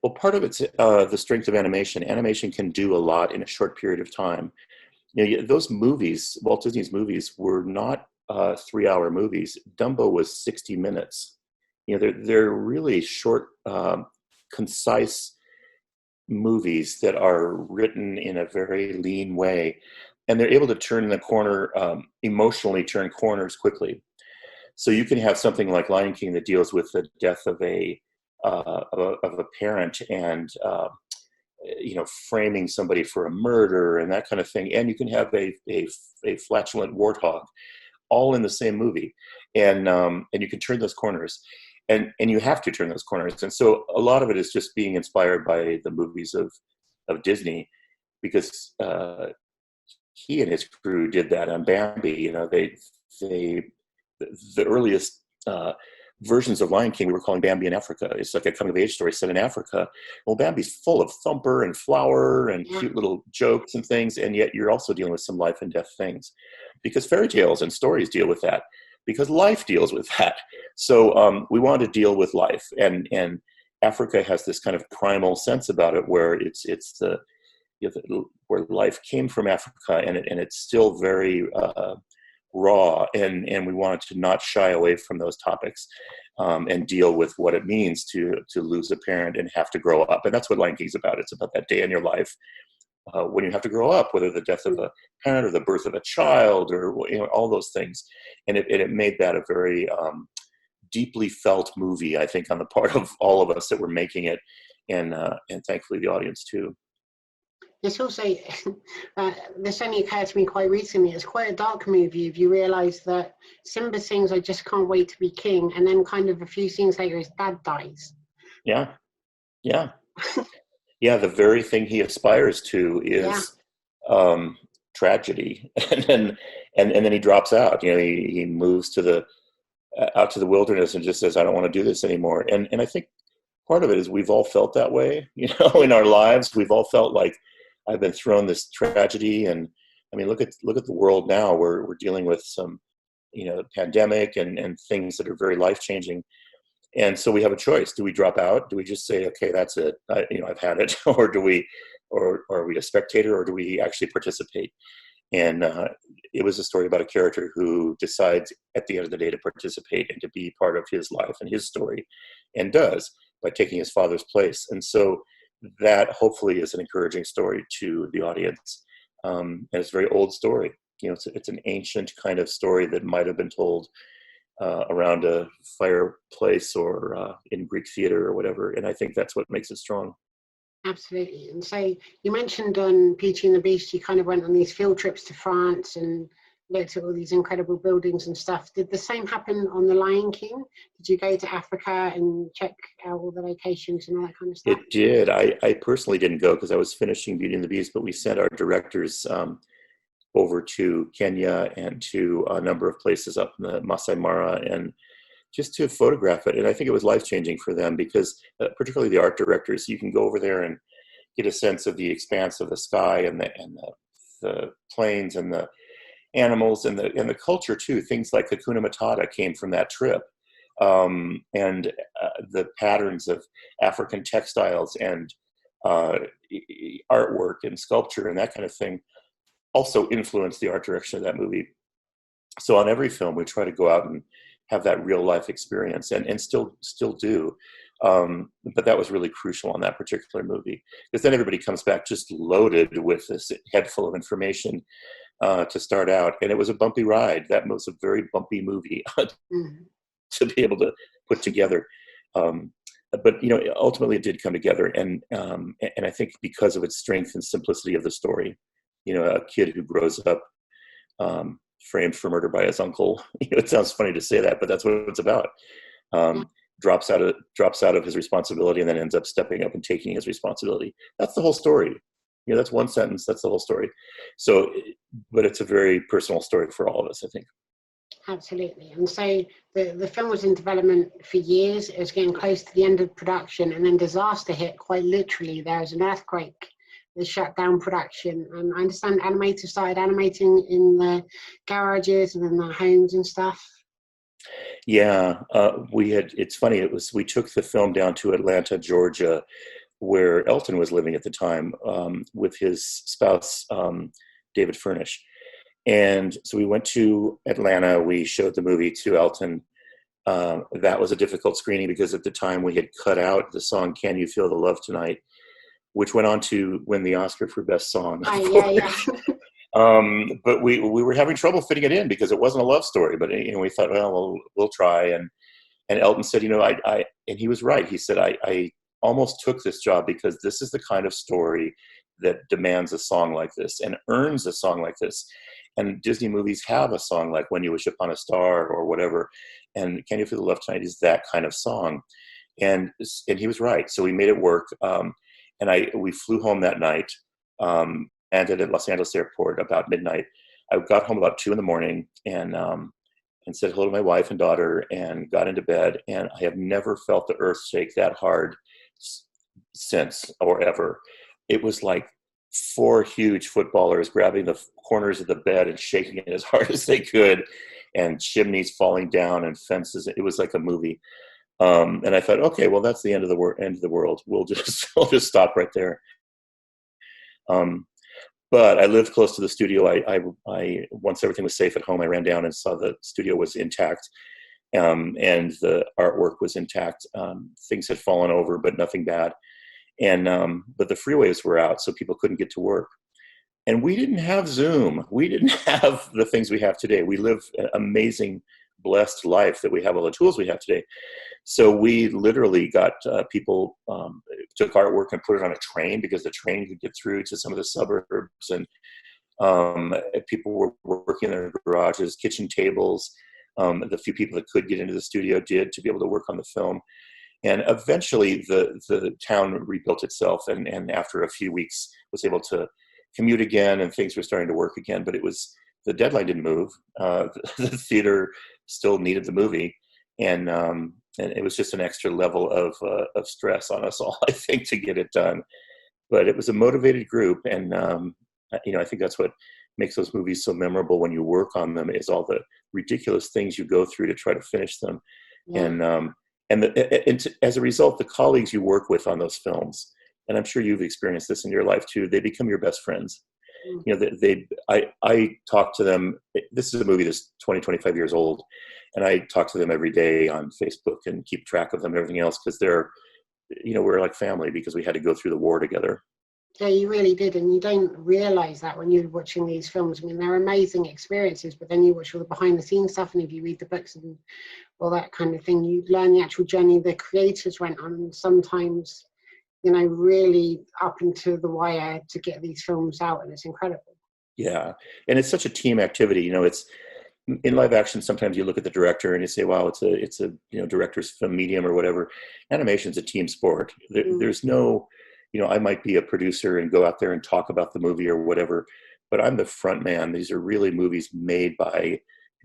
Well, part of it's the strength of animation. Animation can do a lot in a short period of time. Those movies, Walt Disney's movies, were not 3-hour movies. Dumbo was 60 minutes. They're really short, concise movies that are written in a very lean way, and they're able to turn the corner, emotionally turn corners quickly. So you can have something like Lion King that deals with the death of a parent and framing somebody for a murder and that kind of thing, and you can have a flatulent warthog, all in the same movie, and you can turn those corners, and you have to turn those corners. And so a lot of it is just being inspired by the movies of Disney, because he and his crew did that on Bambi. The earliest versions of Lion King we were calling Bambi in Africa. It's like a coming-of-age story set in Africa. Well, Bambi's full of thumper and flower and cute little jokes and things, and yet you're also dealing with some life and death things, because fairy tales and stories deal with that, because life deals with that. So we wanted to deal with life, and Africa has this kind of primal sense about it, where it's the where life came from Africa, and it's still very raw, and we wanted to not shy away from those topics, and deal with what it means to lose a parent and have to grow up. And that's what Lion King's about. It's about that day in your life when you have to grow up, whether the death of a parent or the birth of a child, or all those things. And it made that a very deeply felt movie, I think, on the part of all of us that were making it, and thankfully the audience too. It's also, this only occurred to me quite recently, it's quite a dark movie if you realise that Simba sings, "I just can't wait to be king," and then kind of a few scenes later his dad dies. Yeah. The very thing he aspires to is tragedy, and then he drops out. He moves out to the wilderness and just says, "I don't want to do this anymore." And I think part of it is we've all felt that way, in our lives. We've all felt like, I've been thrown this tragedy, and I mean, look at the world now. We're dealing with some, pandemic and things that are very life-changing. And so we have a choice. Do we drop out? Do we just say, okay, that's it, I've had it, or are we a spectator, or do we actually participate? And it was a story about a character who decides at the end of the day to participate and to be part of his life and his story, and does, by taking his father's place. And so that hopefully is an encouraging story to the audience. And it's a very old story. It's an ancient kind of story that might have been told around a fireplace or in Greek theater or whatever. And I think that's what makes it strong. Absolutely. And so you mentioned on Beauty and the Beast, you kind of went on these field trips to France and looked at all these incredible buildings and stuff. Did the same happen on The Lion King? Did you go to Africa and check out all the locations and all that kind of stuff? It did. I personally didn't go because I was finishing Beauty and the Beast, but we sent our directors over to Kenya and to a number of places up in the Masai Mara, and just to photograph it. And I think it was life-changing for them because particularly the art directors, you can go over there and get a sense of the expanse of the sky and the plains and the animals and the culture too. Things like Hakuna Matata came from that trip. And the patterns of African textiles and artwork and sculpture and that kind of thing also influenced the art direction of that movie. So on every film, we try to go out and have that real life experience, and still do. But that was really crucial on that particular movie, because then everybody comes back just loaded with this head full of information to start out. And it was a bumpy ride. That was a very bumpy movie to be able to put together. But ultimately it did come together, and I think because of its strength and simplicity of the story, a kid who grows up framed for murder by his uncle. It sounds funny to say that, but that's what it's about. Drops out of his responsibility and then ends up stepping up and taking his responsibility. That's the whole story. That's one sentence. That's the whole story. So, but it's a very personal story for all of us, I think. Absolutely. And so the film was in development for years. It was getting close to the end of production, and then disaster hit. Quite literally, there was an earthquake that shut down production. And I understand animators started animating in the garages and in the homes and stuff. Yeah, it's funny. We took the film down to Atlanta, Georgia, where Elton was living at the time, with his spouse, David Furnish. And so we went to Atlanta. We showed the movie to Elton. That was a difficult screening because at the time we had cut out the song "Can You Feel the Love Tonight," which went on to win the Oscar for Best Song. Yeah. But we were having trouble fitting it in because it wasn't a love story. But we thought, well, we'll try. And Elton said, and he was right. He said, I almost took this job because this is the kind of story that demands a song like this and earns a song like this. And Disney movies have a song like "When You Wish Upon a Star" or whatever. And "Can You Feel the Love Tonight" is that kind of song. And he was right. So we made it work. And we flew home that night, landed at Los Angeles airport about midnight. I got home about 2 a.m. and said hello to my wife and daughter and got into bed. And I have never felt the earth shake that hard since or ever. It was like 4 huge footballers grabbing the corners of the bed and shaking it as hard as they could, and chimneys falling down and fences. It was like a movie. And I thought, okay, well, that's the end of the world. We'll just stop right there. But I lived close to the studio. I once everything was safe at home, I ran down and saw the studio was intact, and the artwork was intact. Things had fallen over, but nothing bad. And but the freeways were out, so people couldn't get to work. And we didn't have Zoom. We didn't have the things we have today. We live an amazing, blessed life that we have all the tools we have today. So we literally got people took artwork and put it on a train because the train could get through to some of the suburbs, and people were working in their garages, kitchen tables. The few people that could get into the studio did to be able to work on the film. And eventually the town rebuilt itself, and after a few weeks was able to commute again, and things were starting to work again. But the deadline didn't move. The theater still needed the movie, and it was just an extra level of stress on us all, I think, to get it done. But it was a motivated group, and I think that's what makes those movies so memorable when you work on them, is all the ridiculous things you go through to try to finish them. Yeah. And as a result, the colleagues you work with on those films, and I'm sure you've experienced this in your life too, they become your best friends. I talk to them. This is a movie that's 25 years old, and I talk to them every day on Facebook and keep track of them and everything else, because we're like family, because we had to go through the war together. Yeah, you really did, and you don't realize that when you're watching these films. I mean, they're amazing experiences, but then you watch all the behind-the-scenes stuff, and if you read the books and all that kind of thing, you learn the actual journey the creators went on. And sometimes really up into the wire to get these films out, and it's incredible. Yeah, and it's such a team activity. It's in live action. Sometimes you look at the director and you say, "Wow, it's a director's film medium or whatever." Animation's a team sport. There's no, I might be a producer and go out there and talk about the movie or whatever, but I'm the front man. These are really movies made by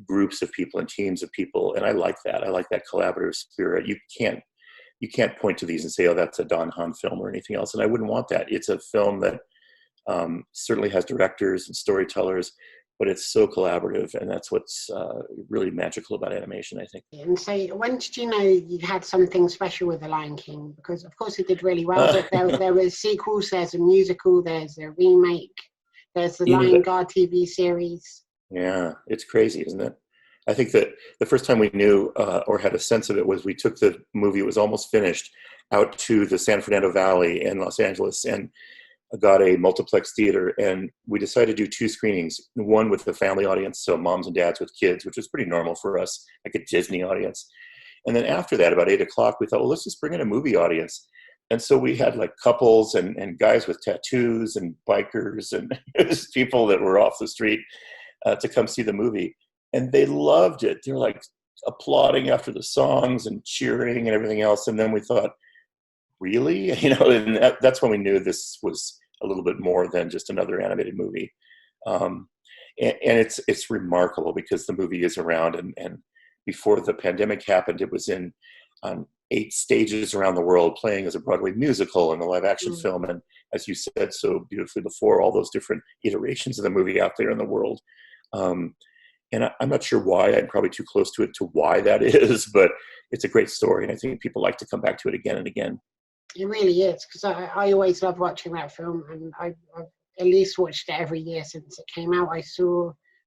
groups of people and teams of people, and I like that. I like that collaborative spirit. You can't point to these and say, "Oh, that's a Don Hahn film" or anything else. And I wouldn't want that. It's a film that certainly has directors and storytellers, but it's so collaborative, and that's what's really magical about animation, I think. And so, when did you know you had something special with The Lion King? Because of course it did really well, but there were sequels, there's a musical, there's a remake, there's the Lion Guard TV series. Yeah, it's crazy, isn't it? I think that the first time we knew or had a sense of it was we took the movie, it was almost finished, out to the San Fernando Valley in Los Angeles, and got a multiplex theater, and we decided to do 2 screenings, one with the family audience, so moms and dads with kids, which was pretty normal for us, like a Disney audience. And then after that, about 8 o'clock, we thought, well, let's just bring in a movie audience. And so we had like couples and guys with tattoos and bikers and people that were off the street to come see the movie. And they loved it. They're like applauding after the songs and cheering and everything else. And then we thought, really? And that's when we knew this was a little bit more than just another animated movie. And it's remarkable because the movie is around, and before the pandemic happened, it was in 8 stages around the world, playing as a Broadway musical and a live action film. And as you said so beautifully before, all those different iterations of the movie out there in the world. And I'm not sure why. I'm probably too close to it to why that is, but it's a great story, and I think people like to come back to it again and again. It really is, because I always love watching that film, and I've at least watched it every year since it came out.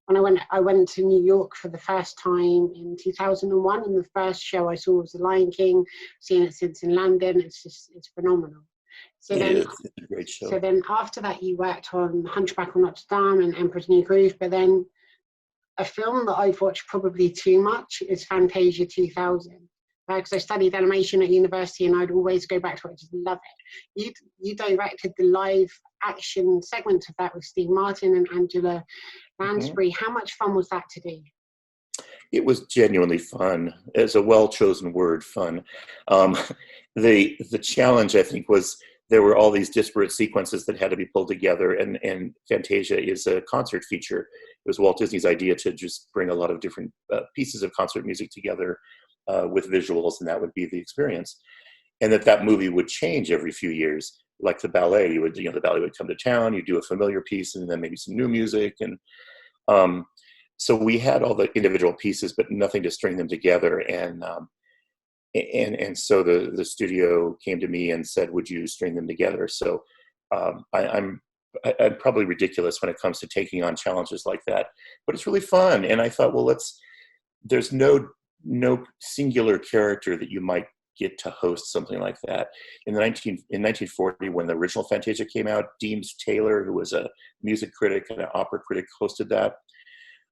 When I went to New York for the first time in 2001, and the first show I saw was The Lion King. Seen it since in London. It's phenomenal. So it's a great show. So then after that, you worked on Hunchback of Notre Dame and Emperor's New Groove, but then a film that I've watched probably too much is Fantasia 2000. Because I studied animation at university, and I'd always go back to it. I just love it. You directed the live action segment of that with Steve Martin and Angela Lansbury. How much fun was that to do? It was genuinely fun. It's a well-chosen word, fun. The challenge, I think, was there were all these disparate sequences that had to be pulled together, and Fantasia is a concert feature. It was Walt Disney's idea to just bring a lot of different pieces of concert music together with visuals, and that would be the experience. And that movie would change every few years, like the ballet. The ballet would come to town, you do a familiar piece, and then maybe some new music, and so we had all the individual pieces, but nothing to string them together. And so the studio came to me and said, "Would you string them together?" So I'm probably ridiculous when it comes to taking on challenges like that, but it's really fun. And I thought, well, there's no singular character that you might get to host something like that. In 1940, when the original Fantasia came out, Deems Taylor, who was a music critic and an opera critic, hosted that.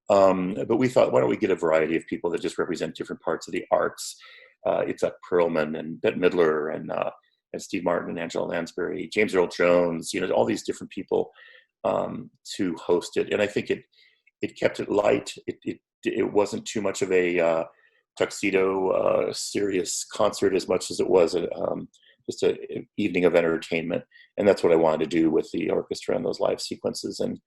But we thought, why don't we get a variety of people that just represent different parts of the arts? It's Perlman and Bette Midler and Steve Martin and Angela Lansbury, James Earl Jones, all these different people to host it. And I think it kept it light. It wasn't too much of a tuxedo serious concert as much as it was just an evening of entertainment. And that's what I wanted to do with the orchestra and those live sequences. And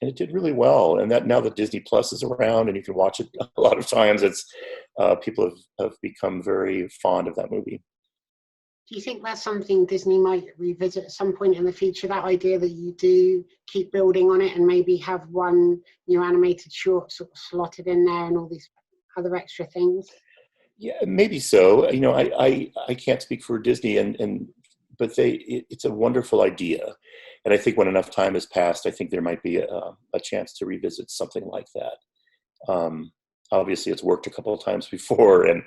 it did really well. And that now that Disney Plus is around and you can watch it a lot of times, it's people have become very fond of that movie. Do you think that's something Disney might revisit at some point in the future, that idea that you do keep building on it and maybe have one new animated short sort of slotted in there and all these other extra things? Yeah, maybe so. I can't speak for Disney, but it's a wonderful idea. And I think when enough time has passed, I think there might be a chance to revisit something like that. Obviously, it's worked a couple of times before, and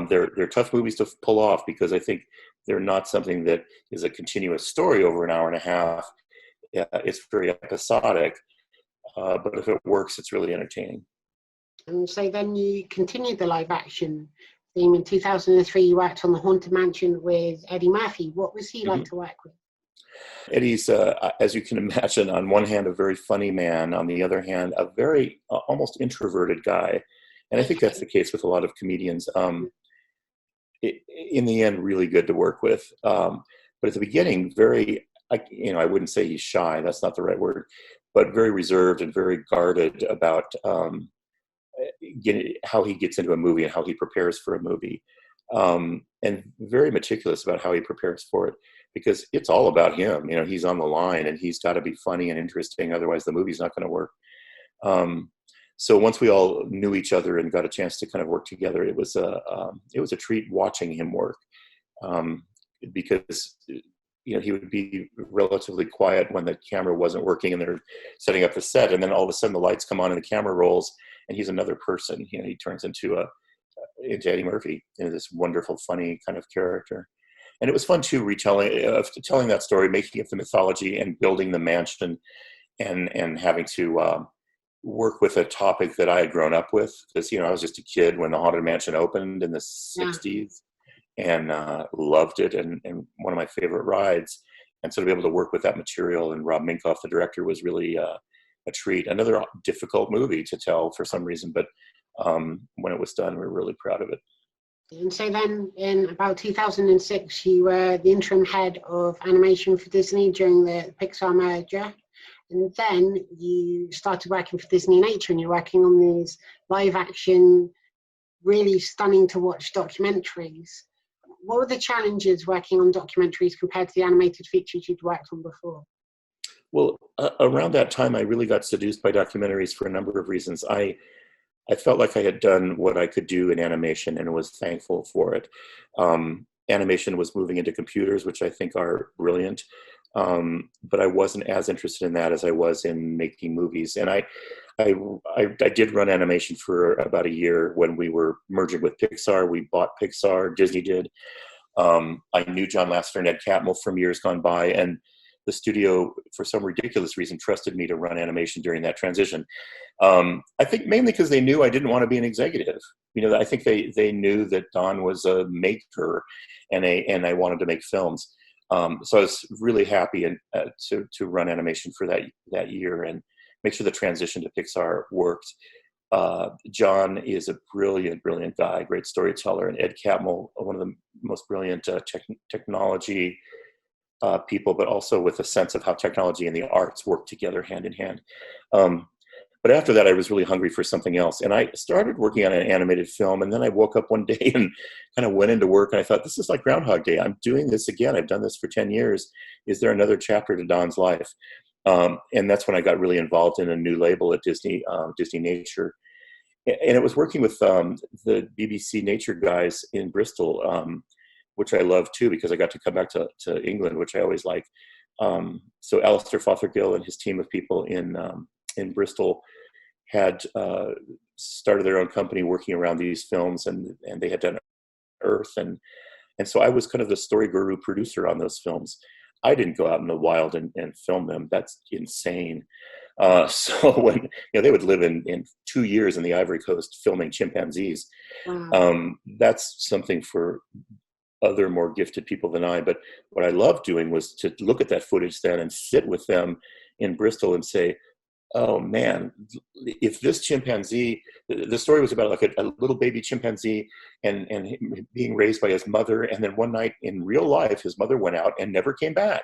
they're tough movies to pull off because I think they're not something that is a continuous story over an hour and a half. It's very episodic, but if it works, it's really entertaining. And so then you continued the live action In 2003, you worked on The Haunted Mansion with Eddie Murphy. What was he like to work with? Eddie's, as you can imagine, on one hand, a very funny man. On the other hand, a very almost introverted guy. And I think that's the case with a lot of comedians. In the end, really good to work with. But at the beginning, I wouldn't say he's shy. That's not the right word. But very reserved and very guarded about how he gets into a movie and how he prepares for a movie. And very meticulous about how he prepares for it, because it's all about him. He's on the line and he's got to be funny and interesting. Otherwise the movie's not going to work. So once we all knew each other and got a chance to kind of work together, it was a treat watching him work, because he would be relatively quiet when the camera wasn't working and they're setting up the set, and then all of a sudden the lights come on and the camera rolls and he's another person. He turns into Eddie Murphy, this wonderful, funny kind of character. And it was fun too, telling that story, making it the mythology and building the mansion, and having to work with a topic that I had grown up with, because I was just a kid when the Haunted Mansion opened in the 60s, and loved it, and one of my favorite rides. And so to be able to work with that material, and Rob Minkoff, the director, was really a treat. Another difficult movie to tell for some reason, but when it was done, we were really proud of it. And so then in about 2006, you were the interim head of animation for Disney during the Pixar merger. And then you started working for Disney Nature, and you're working on these live action, really stunning to watch documentaries. What were the challenges working on documentaries compared to the animated features you'd worked on before? Well, around that time, I really got seduced by documentaries for a number of reasons. I felt like I had done what I could do in animation and was thankful for it. Animation was moving into computers, which I think are brilliant. But I wasn't as interested in that as I was in making movies. And I did run animation for about a year when we were merging with Pixar. We bought Pixar, Disney did. I knew John Lasseter and Ed Catmull from years gone by, and the studio, for some ridiculous reason, trusted me to run animation during that transition. I think mainly because they knew I didn't want to be an executive. I think they knew that Don was a maker, and I wanted to make films. So I was really happy to run animation for that year and make sure the transition to Pixar worked. John is a brilliant, brilliant guy, great storyteller, and Ed Catmull, one of the most brilliant technology people, but also with a sense of how technology and the arts work together hand in hand. But after that, I was really hungry for something else. And I started working on an animated film. And then I woke up one day and kind of went into work. And I thought, this is like Groundhog Day. I'm doing this again. I've done this for 10 years. Is there another chapter to Don's life? And that's when I got really involved in a new label at Disney, Disney Nature. And it was working with the BBC Nature guys in Bristol, which I love too, because I got to come back to England, which I always like. So Alistair Fothergill and his team of people in Bristol had started their own company working around these films, and they had done Earth, and so I was kind of the story guru producer on those films. I didn't go out in the wild and film them. That's insane. So when they would live in 2 years in the Ivory Coast filming chimpanzees, that's something for other more gifted people than I. But what I loved doing was to look at that footage then and sit with them in Bristol and say, oh man, if this chimpanzee, the story was about like a little baby chimpanzee and being raised by his mother. And then one night in real life, his mother went out and never came back.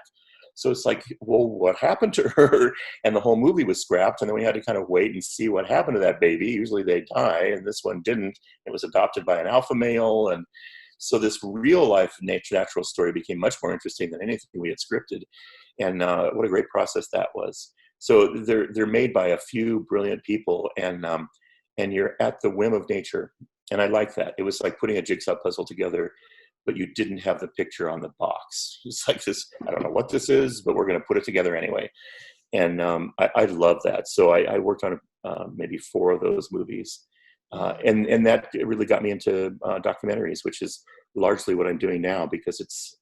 So it's like, well, what happened to her? And the whole movie was scrapped. And then we had to kind of wait and see what happened to that baby. Usually they die, and this one didn't. It was adopted by an alpha male. And so this real life natural story became much more interesting than anything we had scripted. And what a great process that was. So they're made by a few brilliant people, and you're at the whim of nature. And I like that. It was like putting a jigsaw puzzle together, but you didn't have the picture on the box. It's like this, I don't know what this is, but we're going to put it together anyway. And I love that. So I worked on maybe 4 of those movies. And that really got me into documentaries, which is largely what I'm doing now, because it's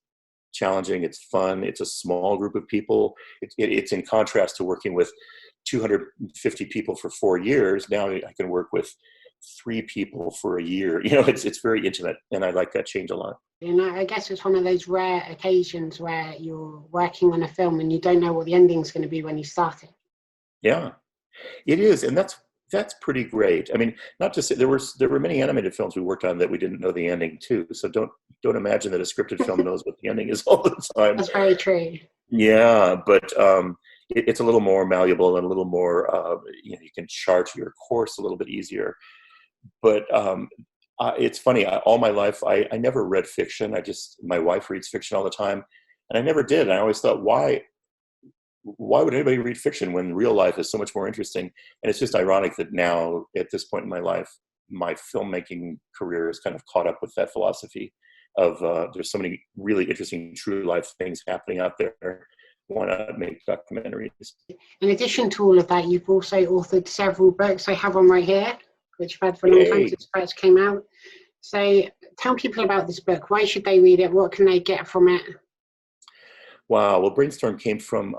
challenging, it's fun, it's a small group of people. It's in contrast to working with 250 people for 4 years. Now I can work with 3 people for a year. You know, it's very intimate, and I like that change a lot. And I guess it's one of those rare occasions where you're working on a film and you don't know what the ending's going to be when you start it. Yeah, it is, and that's pretty great. I mean, not to say there were many animated films we worked on that we didn't know the ending too. So don't imagine that a scripted film knows what the ending is all the time. That's very true. Yeah, but it's a little more malleable and a little more, you can chart your course a little bit easier. But it's funny. All my life, I never read fiction. My wife reads fiction all the time, and I never did. And I always thought, why would anybody read fiction when real life is so much more interesting? And it's just ironic that now, at this point in my life, my filmmaking career is kind of caught up with that philosophy of there's so many really interesting true life things happening out there. Why not make documentaries? In addition to all of that, you've also authored several books. I have one right here, which I've had for a long time since it first came out. So tell people about this book. Why should they read it? What can they get from it? Wow. Well, Brainstorm came from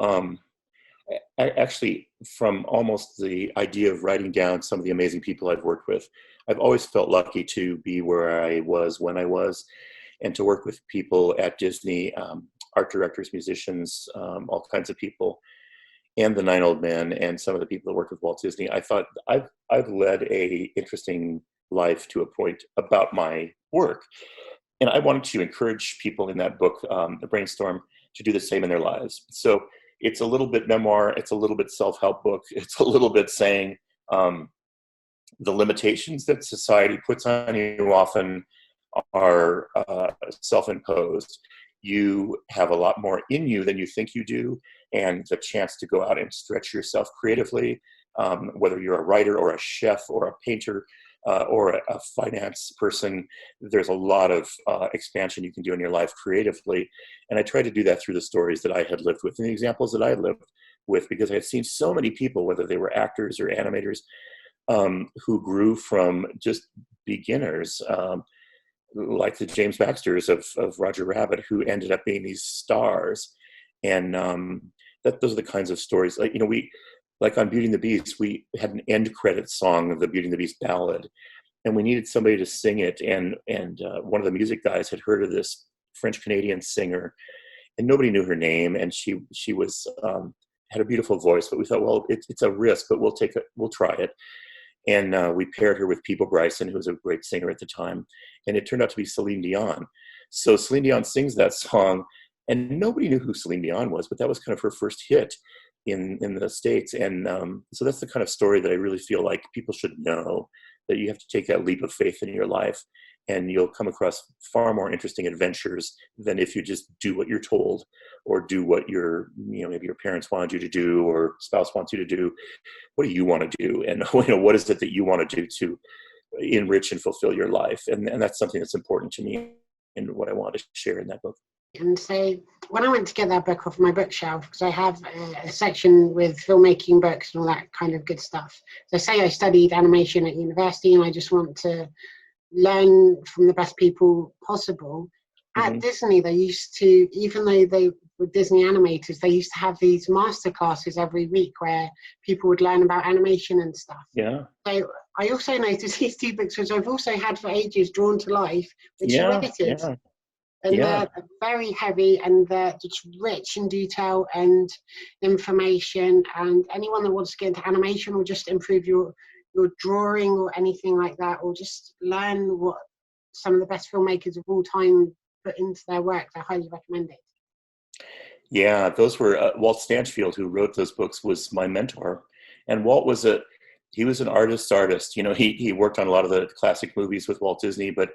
actually from almost the idea of writing down some of the amazing people I've worked with. I've always felt lucky to be where I was when I was, and to work with people at Disney, art directors, musicians, all kinds of people, and the 9 Old Men, and some of the people that worked with Walt Disney. I thought I've led a interesting life to a point about my work, and I wanted to encourage people in that book, The Brainstorm, to do the same in their lives. So it's a little bit memoir, it's a little bit self-help book, it's a little bit saying the limitations that society puts on you often are self-imposed. You have a lot more in you than you think you do, and the chance to go out and stretch yourself creatively, whether you're a writer or a chef or a painter or a finance person, there's a lot of expansion you can do in your life creatively. And I tried to do that through the stories that I had lived with and the examples that I had lived with, because I had seen so many people, whether they were actors or animators, who grew from just beginners, like the James Baxters of Roger Rabbit, who ended up being these stars. And those are the kinds of stories, like on Beauty and the Beast, we had an end credit song of the Beauty and the Beast ballad, and we needed somebody to sing it. And one of the music guys had heard of this French-Canadian singer, and nobody knew her name, and she was had a beautiful voice, but we thought, well, it's a risk, but we'll try it. And we paired her with Peeble Bryson, who was a great singer at the time, and it turned out to be Celine Dion. So Celine Dion sings that song, and nobody knew who Celine Dion was, but that was kind of her first hit in the States. And so that's the kind of story that I really feel like people should know, that you have to take that leap of faith in your life, and you'll come across far more interesting adventures than if you just do what you're told, or do what maybe your parents wanted you to do, or spouse wants you to do. What do you want to do? And what is it that you want to do to enrich and fulfill your life? And that's something that's important to me and what I want to share in that book. And so when I went to get that book off my bookshelf, because I have a section with filmmaking books and all that kind of good stuff. So say I studied animation at university and I just want to learn from the best people possible. At Disney, they used to, even though they were Disney animators, they used to have these master classes every week where people would learn about animation and stuff. Yeah. So I also noticed these 2 books, which I've also had for ages, Drawn to Life, which are edited. Yeah. And they're very heavy, and they're just rich in detail and information. And anyone that wants to get into animation or just improve your drawing or anything like that, or just learn what some of the best filmmakers of all time put into their work, I highly recommend it. Yeah, those were Walt Stanchfield, who wrote those books, was my mentor. And Walt was he was an artist. He worked on a lot of the classic movies with Walt Disney, but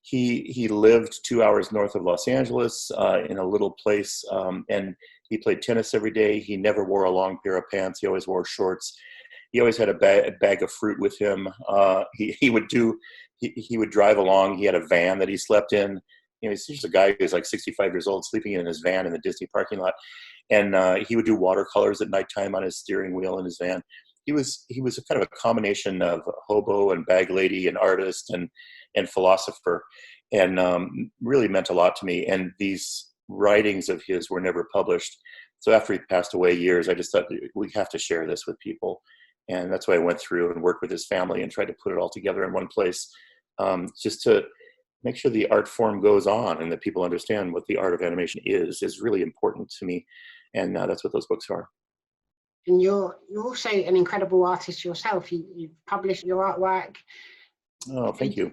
he lived 2 hours north of Los Angeles in a little place, and he played tennis every day. He never wore a long pair of pants. He always wore shorts. He always had a bag of fruit with him. He would drive along. He had a van that he slept in. He's just a guy who's like 65 years old, sleeping in his van in the Disney parking lot. And he would do watercolors at nighttime on his steering wheel in his van. He was a kind of a combination of hobo and bag lady and artist and philosopher, and really meant a lot to me. And these writings of his were never published. So after he passed away years, I just thought we have to share this with people. And that's why I went through and worked with his family and tried to put it all together in one place, just to make sure the art form goes on and that people understand what the art of animation is really important to me. And that's what those books are. And you're also an incredible artist yourself. You publish your artwork. Oh, thank you.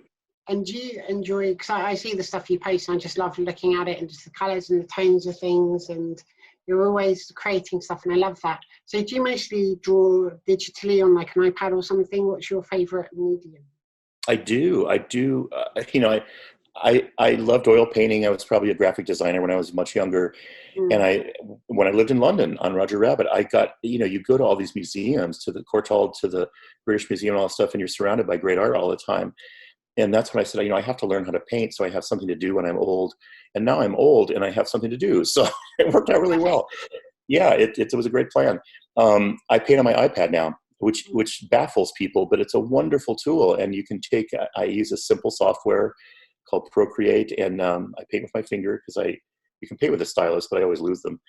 And do you enjoy, because I see the stuff you post and I just love looking at it and just the colours and the tones of things, and you're always creating stuff and I love that. So do you mostly draw digitally on like an iPad or something? What's your favourite medium? I do. You know, I loved oil painting. I was probably a graphic designer when I was much younger. And when I lived in London on Roger Rabbit, I got, you know, you go to all these museums, to the Courtauld, to the British Museum and all that stuff, and you're surrounded by great art all the time. And that's when I said, you know, I have to learn how to paint so I have something to do when I'm old. And now I'm old and I have something to do. So it worked out really well. Yeah, it was a great plan. I paint on my iPad now, which baffles people, but it's a wonderful tool. And you can I use a simple software called Procreate, and I paint with my finger because you can paint with a stylus, but I always lose them.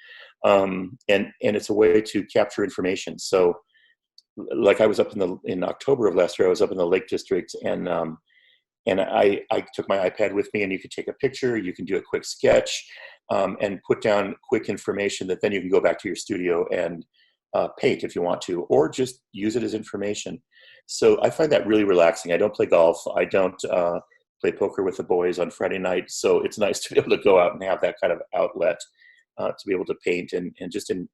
And it's a way to capture information. So like I was up in October of last year, I was up in the Lake District, and I took my iPad with me, and you could take a picture, you can do a quick sketch, and put down quick information that then you can go back to your studio and paint if you want to, or just use it as information. So I find that really relaxing. I don't play golf. I don't play poker with the boys on Friday night. So it's nice to be able to go out and have that kind of outlet to be able to paint. And just in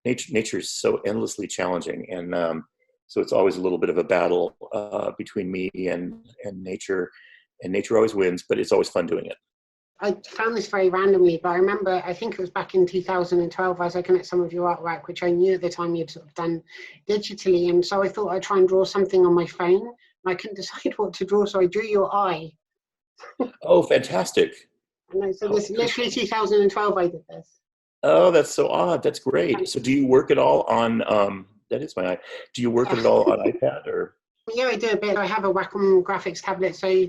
nature is so endlessly challenging. And so it's always a little bit of a battle between me and nature. And nature always wins, but it's always fun doing it. I found this very randomly, but I remember, I think it was back in 2012, I was looking at some of your artwork, which I knew at the time you'd sort of done digitally. And so I thought I'd try and draw something on my phone. And I couldn't decide what to draw, so I drew your eye. Oh, fantastic. No, so this literally 2012 I did this. Oh, that's so odd. That's great. So do you work at all on, that is my eye. Do you work at all on iPad or? Yeah, I do a bit. I have a Wacom graphics tablet. So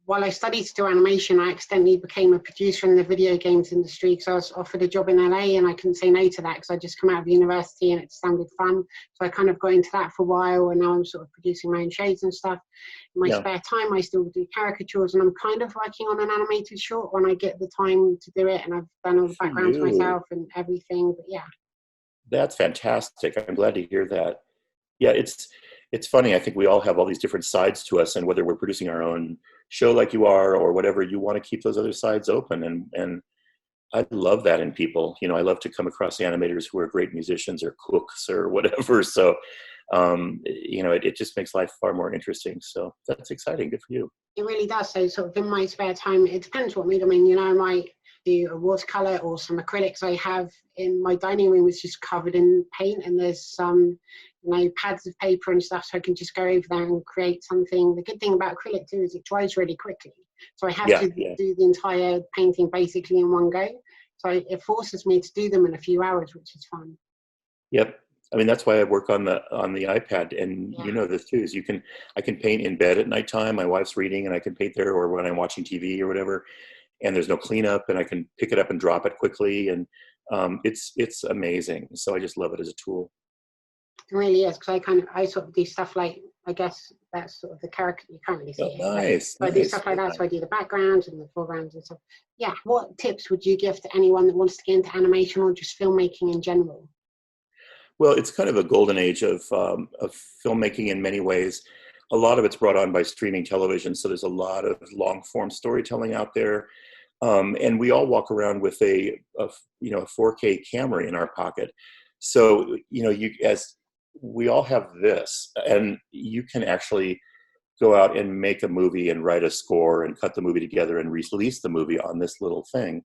while I studied to do animation, I accidentally became a producer in the video games industry because I was offered a job in LA and I couldn't say no to that because I'd just come out of university and it sounded fun. So I kind of got into that for a while, and now I'm sort of producing my own shows and stuff. In my spare time, I still do caricatures, and I'm kind of working on an animated short when I get the time to do it, and I've done all the backgrounds myself and everything, but yeah. That's fantastic. I'm glad to hear that. Yeah, it's funny. I think we all have all these different sides to us, and whether we're producing our own show like you are or whatever, you want to keep those other sides open. And I love that in people. You know, I love to come across animators who are great musicians or cooks or whatever. So, you know, it just makes life far more interesting. So that's exciting. Good for you. It really does. So sort of in my spare time, it depends what mood I'm in. You know, I might do a watercolor or some acrylics. I have in my dining room is just covered in paint, and there's some, you know, pads of paper and stuff, so I can just go over there and create something. The good thing about acrylic too is it dries really quickly, so I have to do the entire painting basically in one go. So it forces me to do them in a few hours, which is fun. Yep. I mean, that's why I work on the iPad, and you know this too, is I can paint in bed at nighttime. My wife's reading and I can paint there, or when I'm watching TV or whatever, and there's no cleanup, and I can pick it up and drop it quickly. And it's amazing. So I just love it as a tool. It really is, because I sort of do stuff like, I guess that's sort of the character you can't really see it. Nice. So I do stuff like that. So I do the backgrounds and the foregrounds and stuff. Yeah. What tips would you give to anyone that wants to get into animation or just filmmaking in general? Well, it's kind of a golden age of filmmaking in many ways. A lot of it's brought on by streaming television, so there's a lot of long-form storytelling out there, and we all walk around with a 4K camera in our pocket. So as we all have this, and you can actually go out and make a movie and write a score and cut the movie together and release the movie on this little thing,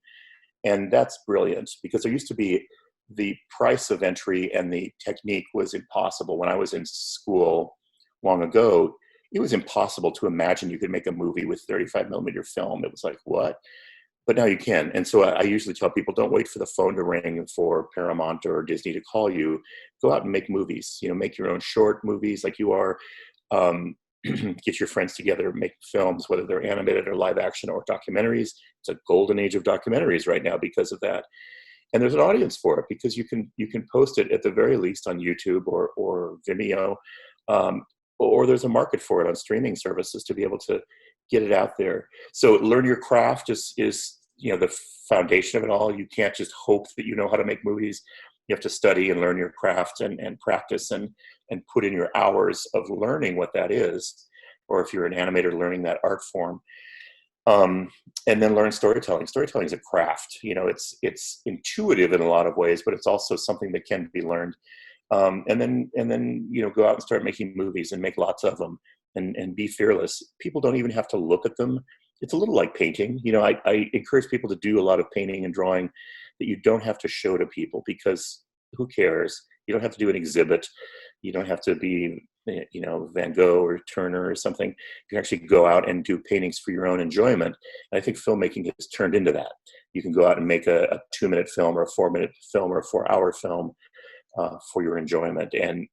and that's brilliant because there used to be the price of entry and the technique was impossible. When I was in school long ago, it was impossible to imagine you could make a movie with 35 millimeter film. It was like, what? But now you can. And so I usually tell people, don't wait for the phone to ring for Paramount or Disney to call you. Go out and make movies. You know, make your own short movies like you are. Get your friends together, make films, whether they're animated or live action or documentaries. It's a golden age of documentaries right now because of that. and there's an audience for it because you can post it at the very least on YouTube or Vimeo, or there's a market for it on streaming services to be able to get it out there. So learn your craft is the foundation of it all. You can't just hope that you know how to make movies. You have to study and learn your craft and practice and put in your hours of learning what that is. Or if you're an animator, learning that art form. And then learn storytelling. Storytelling is a craft. It's intuitive in a lot of ways, but it's also something that can be learned. And then go out and start making movies and make lots of them and be fearless. People don't even have to look at them. It's a little like painting. I encourage people to do a lot of painting and drawing that you don't have to show to people, because who cares? You don't have to do an exhibit. You don't have to be, Van Gogh or Turner or something. You can actually go out and do paintings for your own enjoyment. And I think filmmaking has turned into that. You can go out and make a 2-minute film or a 4-minute film or a 4-hour film for your enjoyment and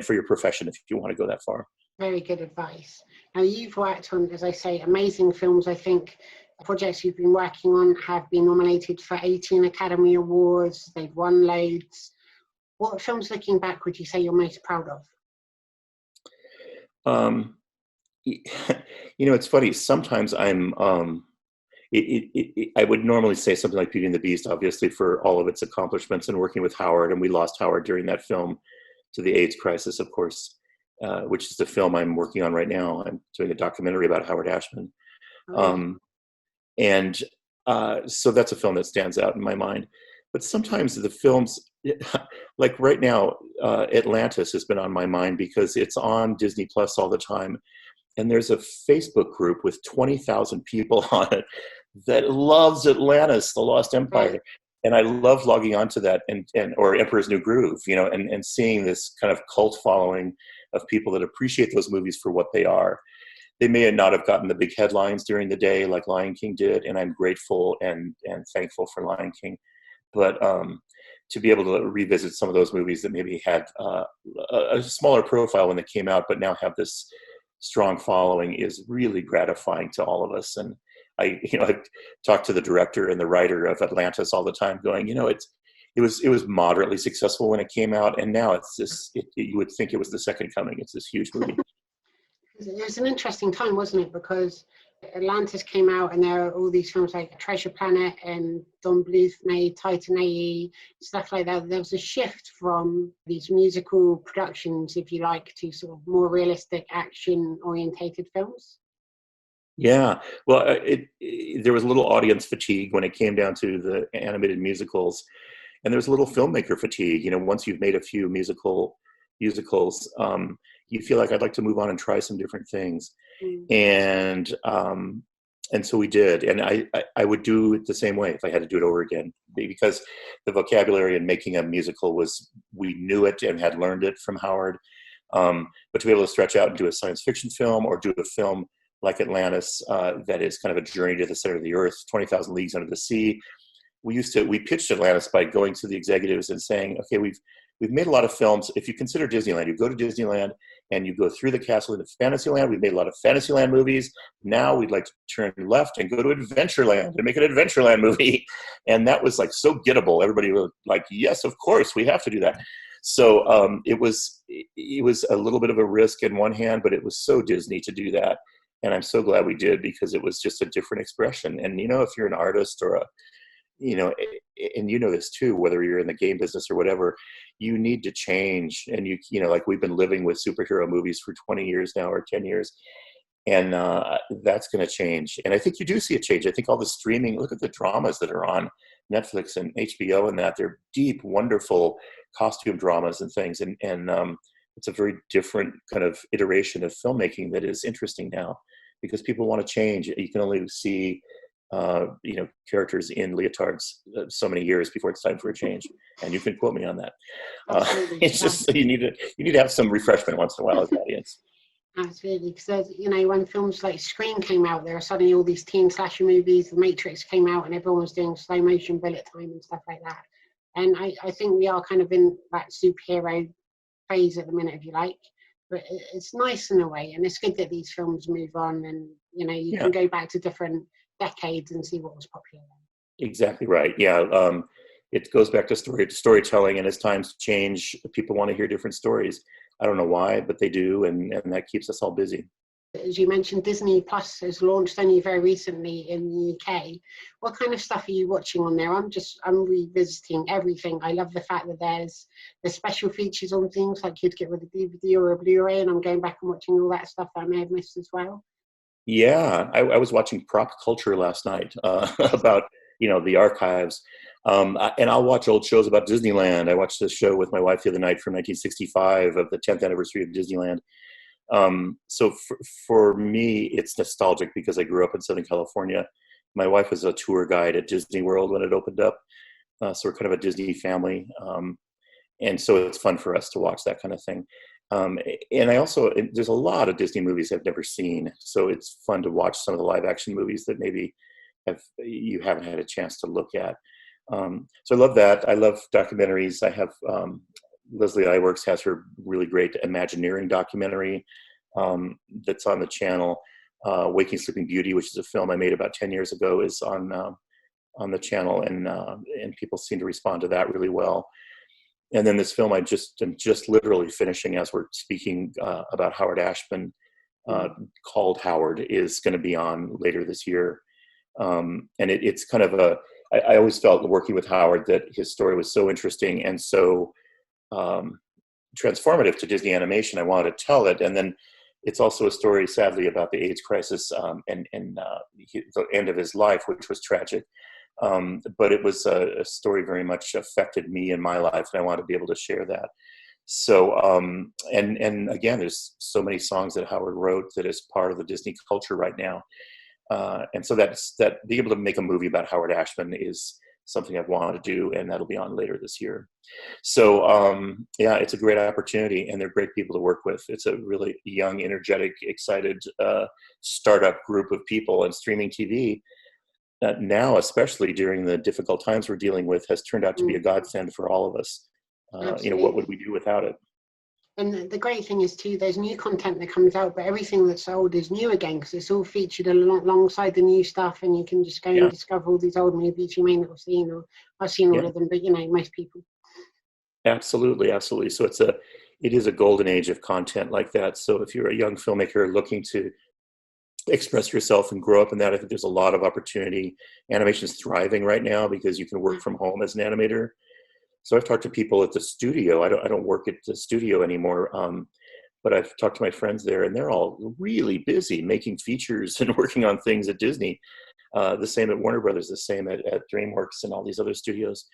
for your profession, if you want to go that far. Very good advice. Now, you've worked on, as I say, amazing films. I think projects you've been working on have been nominated for 18 Academy Awards. They've won loads. What films, looking back, would you say you're most proud of? It's funny. Sometimes I'm, I would normally say something like Beauty and the Beast, obviously, for all of its accomplishments and working with Howard. And we lost Howard during that film to the AIDS crisis, of course, which is the film I'm working on right now. I'm doing a documentary about Howard Ashman. So that's a film that stands out in my mind. But sometimes the films, like right now, Atlantis has been on my mind because it's on Disney Plus all the time. And there's a Facebook group with 20,000 people on it that loves Atlantis, The Lost Empire. And I love logging onto that or Emperor's New Groove, and seeing this kind of cult following of people that appreciate those movies for what they are. They may not have gotten the big headlines during the day like Lion King did, and I'm grateful and thankful for Lion King. But to be able to revisit some of those movies that maybe had a smaller profile when they came out, but now have this strong following is really gratifying to all of us. And I talk to the director and the writer of Atlantis all the time, going, it was moderately successful when it came out, and now it's this. You would think it was the second coming. It's this huge movie. It was an interesting time, wasn't it? Because Atlantis came out, and there are all these films like Treasure Planet and Don Bluth made HONEYI, stuff like that. There was a shift from these musical productions, if you like, to sort of more realistic, action-orientated films. Yeah, well, there was a little audience fatigue when it came down to the animated musicals, and there was a little filmmaker fatigue. Once you've made a few musicals, you feel like I'd like to move on and try some different things. And so we did. And I would do it the same way if I had to do it over again, because the vocabulary in making a musical we knew it and had learned it from Howard. But to be able to stretch out and do a science fiction film or do a film like Atlantis, that is kind of a journey to the center of the earth, 20,000 Leagues Under the Sea. We pitched Atlantis by going to the executives and saying, okay, we've made a lot of films. If you consider Disneyland, you go to Disneyland and you go through the castle into Fantasyland. We've made a lot of Fantasyland movies. Now we'd like to turn left and go to Adventureland and make an Adventureland movie. And that was like so gettable. Everybody was like, yes, of course, we have to do that. So it was a little bit of a risk in one hand, but it was so Disney to do that. And I'm so glad we did, because it was just a different expression. And, if you're an artist or and this too, whether you're in the game business or whatever, you need to change. And like we've been living with superhero movies for 20 years now or 10 years. And that's going to change. And I think you do see a change. I think all the streaming, look at the dramas that are on Netflix and HBO and that. They're deep, wonderful costume dramas and things. And it's a very different kind of iteration of filmmaking that is interesting now, because people want to change. You can only see characters in leotards so many years before it's time for a change, and you can quote me on that. It's just you need to have some refreshment once in a while as an audience. Absolutely, because when films like Scream came out, there are suddenly all these teen slasher movies. The Matrix came out, and everyone was doing slow motion bullet time and stuff like that. And I think we are kind of in that superhero phase at the minute, if you like. But it's nice in a way, and it's good that these films move on, and you can go back to different decades and see what was popular then. Exactly right. Yeah. it goes back to storytelling, and as times change, people want to hear different stories. I don't know why, but they do, and that keeps us all busy. As you mentioned, Disney Plus has launched only very recently in the UK. What kind of stuff are you watching on there? I'm revisiting everything. I love the fact that there's special features on things like you'd get with a DVD or a Blu-ray, and I'm going back and watching all that stuff that I may have missed as well. Yeah, I was watching Prop Culture last night about the archives, and I'll watch old shows about Disneyland. I watched this show with my wife the other night from 1965 of the 10th anniversary of Disneyland. So for me, it's nostalgic because I grew up in Southern California. My wife was a tour guide at Disney World when it opened up. So we're kind of a Disney family. And so it's fun for us to watch that kind of thing. And there's a lot of Disney movies I've never seen. So it's fun to watch some of the live action movies that maybe you haven't had a chance to look at. So I love that. I love documentaries. I have, Leslie Iwerks has her really great Imagineering documentary that's on the channel. Waking Sleeping Beauty, which is a film I made about 10 years ago, is on the channel, and people seem to respond to that really well. And then this film I'm just literally finishing as we're speaking about Howard Ashman, called Howard, is going to be on later this year. And it's kind of I always felt working with Howard that his story was so interesting and so transformative to Disney animation. I wanted to tell it, and then it's also a story, sadly, about the AIDS crisis and the end of his life, which was tragic. But it was a story very much affected me in my life, and I wanted to be able to share that. So, and again, there's so many songs that Howard wrote that is part of the Disney culture right now. And so that being able to make a movie about Howard Ashman is something I've wanted to do, and that'll be on later this year. So, yeah, it's a great opportunity, and they're great people to work with. It's a really young, energetic, excited startup group of people, and streaming TV now, especially during the difficult times we're dealing with, has turned out to be a godsend for all of us. What would we do without it? And the great thing is too, there's new content that comes out, but everything that's old is new again because it's all featured alongside the new stuff, and you can just go and discover all these old movies you may not have seen, or I've seen all of them, but most people. Absolutely. So it is a golden age of content like that. So if you're a young filmmaker looking to express yourself and grow up in that, I think there's a lot of opportunity. Animation is thriving right now because you can work from home as an animator. So I've talked to people at the studio. I don't work at the studio anymore, but I've talked to my friends there, and they're all really busy making features and working on things at Disney. The same at Warner Brothers, the same at DreamWorks and all these other studios.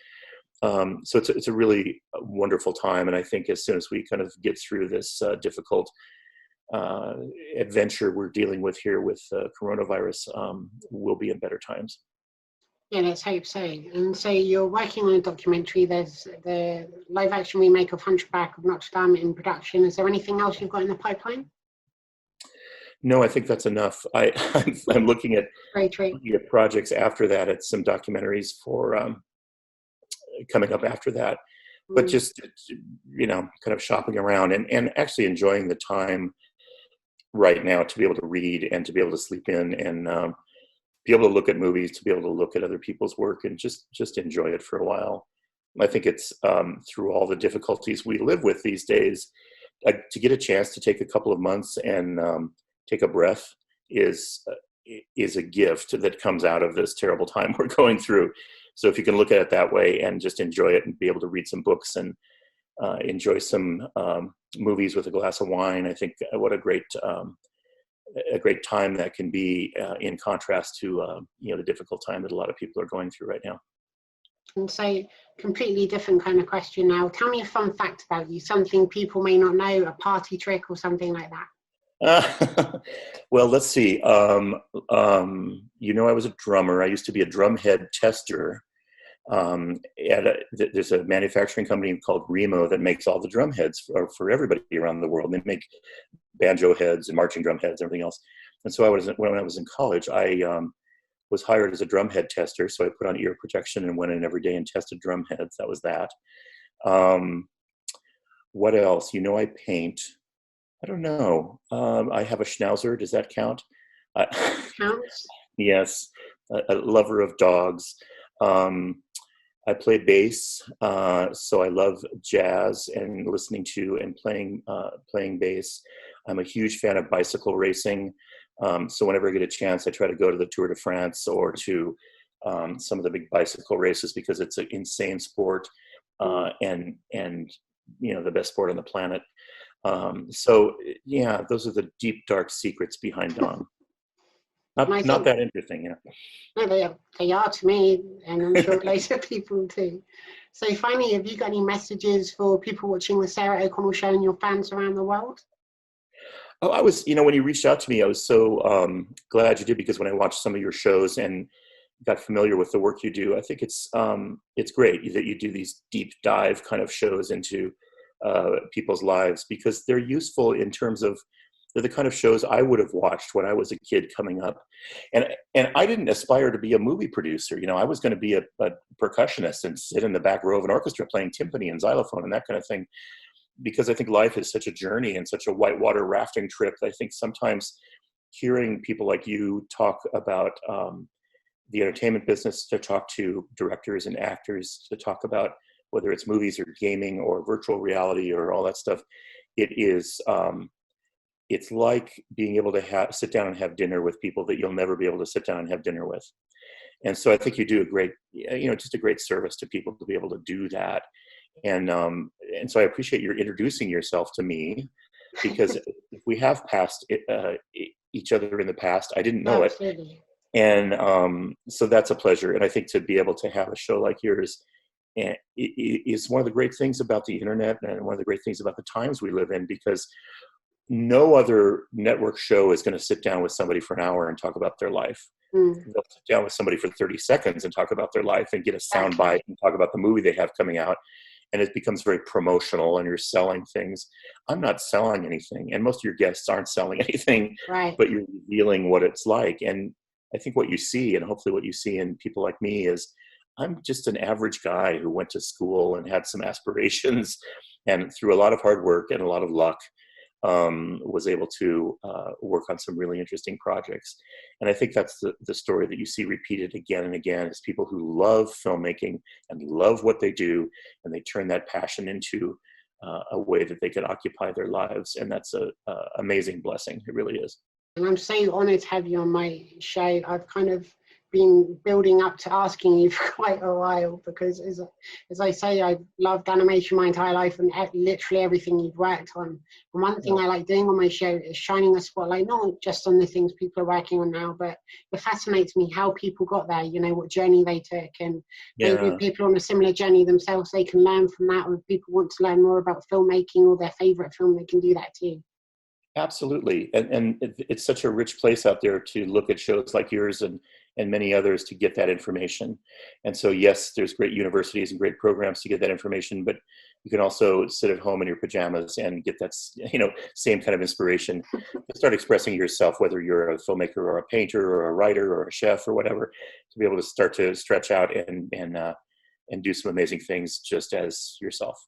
So it's a really wonderful time, and I think as soon as we kind of get through this difficult adventure we're dealing with here with coronavirus, we'll be in better times. Yeah, let's hope so. And so you're working on a documentary. There's the live action remake of Hunchback of Notre Dame in production. Is there anything else you've got in the pipeline? No, I think that's enough. I'm looking at projects after that, at some documentaries for coming up after that. But just, kind of shopping around and actually enjoying the time right now to be able to read and to be able to sleep in and be able to look at movies, to be able to look at other people's work and just enjoy it for a while. I think it's through all the difficulties we live with these days, to get a chance to take a couple of months and take a breath is a gift that comes out of this terrible time we're going through. So if you can look at it that way and just enjoy it and be able to read some books and enjoy some movies with a glass of wine, I think what a great time that can be in contrast to the difficult time that a lot of people are going through right now. And so, completely different kind of question now. Tell me a fun fact about you, something people may not know, a party trick or something like that. Well, let's see. I was a drummer. I used to be a drumhead tester. There's a manufacturing company called Remo that makes all the drum heads for everybody around the world. They make banjo heads and marching drum heads and everything else. And so when I was in college, I was hired as a drumhead tester. So I put on ear protection and went in every day and tested drum heads. That was that. What else? I paint. I don't know. I have a schnauzer. Does that count? Counts? Yes. A lover of dogs. I play bass, so I love jazz and listening to and playing bass. I'm a huge fan of bicycle racing. So whenever I get a chance, I try to go to the Tour de France or to some of the big bicycle races because it's an insane sport and the best sport on the planet. So yeah, those are the deep, dark secrets behind Dawn. Not that interesting, yeah. No, they are to me, and I'm sure loads of people too. So finally, have you got any messages for people watching the Sarah O'Connell Show and your fans around the world? Oh, I was, when you reached out to me, I was so glad you did, because when I watched some of your shows and got familiar with the work you do, I think it's great that you do these deep dive kind of shows into people's lives, because they're useful in terms of, they're the kind of shows I would have watched when I was a kid coming up. And I didn't aspire to be a movie producer. I was going to be a percussionist and sit in the back row of an orchestra playing timpani and xylophone and that kind of thing, because I think life is such a journey and such a whitewater rafting trip. I think sometimes hearing people like you talk about the entertainment business, to talk to directors and actors, to talk about whether it's movies or gaming or virtual reality or all that stuff, it is... it's like being able to sit down and have dinner with people that you'll never be able to sit down and have dinner with. And so I think you do a great, just a great service to people to be able to do that. And so I appreciate your introducing yourself to me, because if we have passed each other in the past, I didn't know Absolutely. it. And so that's a pleasure. And I think to be able to have a show like yours is one of the great things about the internet, and one of the great things about the times we live in, because no other network show is going to sit down with somebody for an hour and talk about their life. They'll sit down with somebody for 30 seconds and talk about their life and get a sound bite and talk about the movie they have coming out. And it becomes very promotional and you're selling things. I'm not selling anything. And most of your guests aren't selling anything, right, but you're revealing what it's like. And I think what you see, and hopefully what you see in people like me, is I'm just an average guy who went to school and had some aspirations, and through a lot of hard work and a lot of luck, was able to work on some really interesting projects. And I think that's the story that you see repeated again and again, is people who love filmmaking and love what they do, and they turn that passion into a way that they can occupy their lives. And that's a amazing blessing. It really is. And I'm so honored to have you on my show. I've kind of been building up to asking you for quite a while, because as I say, I've loved animation my entire life, and literally everything you've worked on. And one thing I like doing on my show is shining a spotlight, not just on the things people are working on now, but it fascinates me how people got there, what journey they took. And maybe people on a similar journey themselves, they can learn from that. Or if people want to learn more about filmmaking or their favorite film, they can do that too. Absolutely. And it's such a rich place out there to look at shows like yours and many others to get that information. And so, yes, there's great universities and great programs to get that information, but you can also sit at home in your pajamas and get that, same kind of inspiration to start expressing yourself, whether you're a filmmaker or a painter or a writer or a chef or whatever, to be able to start to stretch out and do some amazing things just as yourself.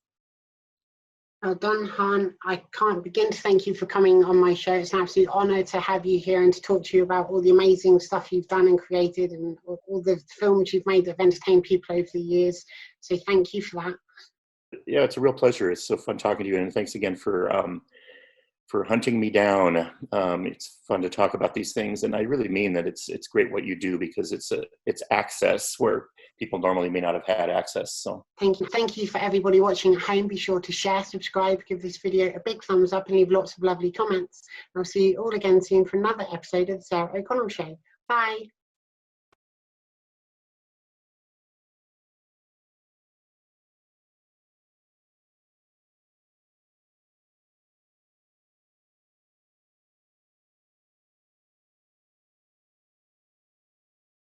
Don Hahn, I can't begin to thank you for coming on my show. It's an absolute honor to have you here and to talk to you about all the amazing stuff you've done and created, and all the films you've made that have entertained people over the years. So thank you for that. Yeah, it's a real pleasure. It's so fun talking to you, and thanks again for hunting me down. It's fun to talk about these things, and I really mean that. It's great what you do, because it's access where people normally may not have had access. So thank you for everybody watching at home. Be sure to share, subscribe, give this video a big thumbs up, and leave lots of lovely comments. I'll see you all again soon for another episode of the Sarah O'Connell Show. Bye.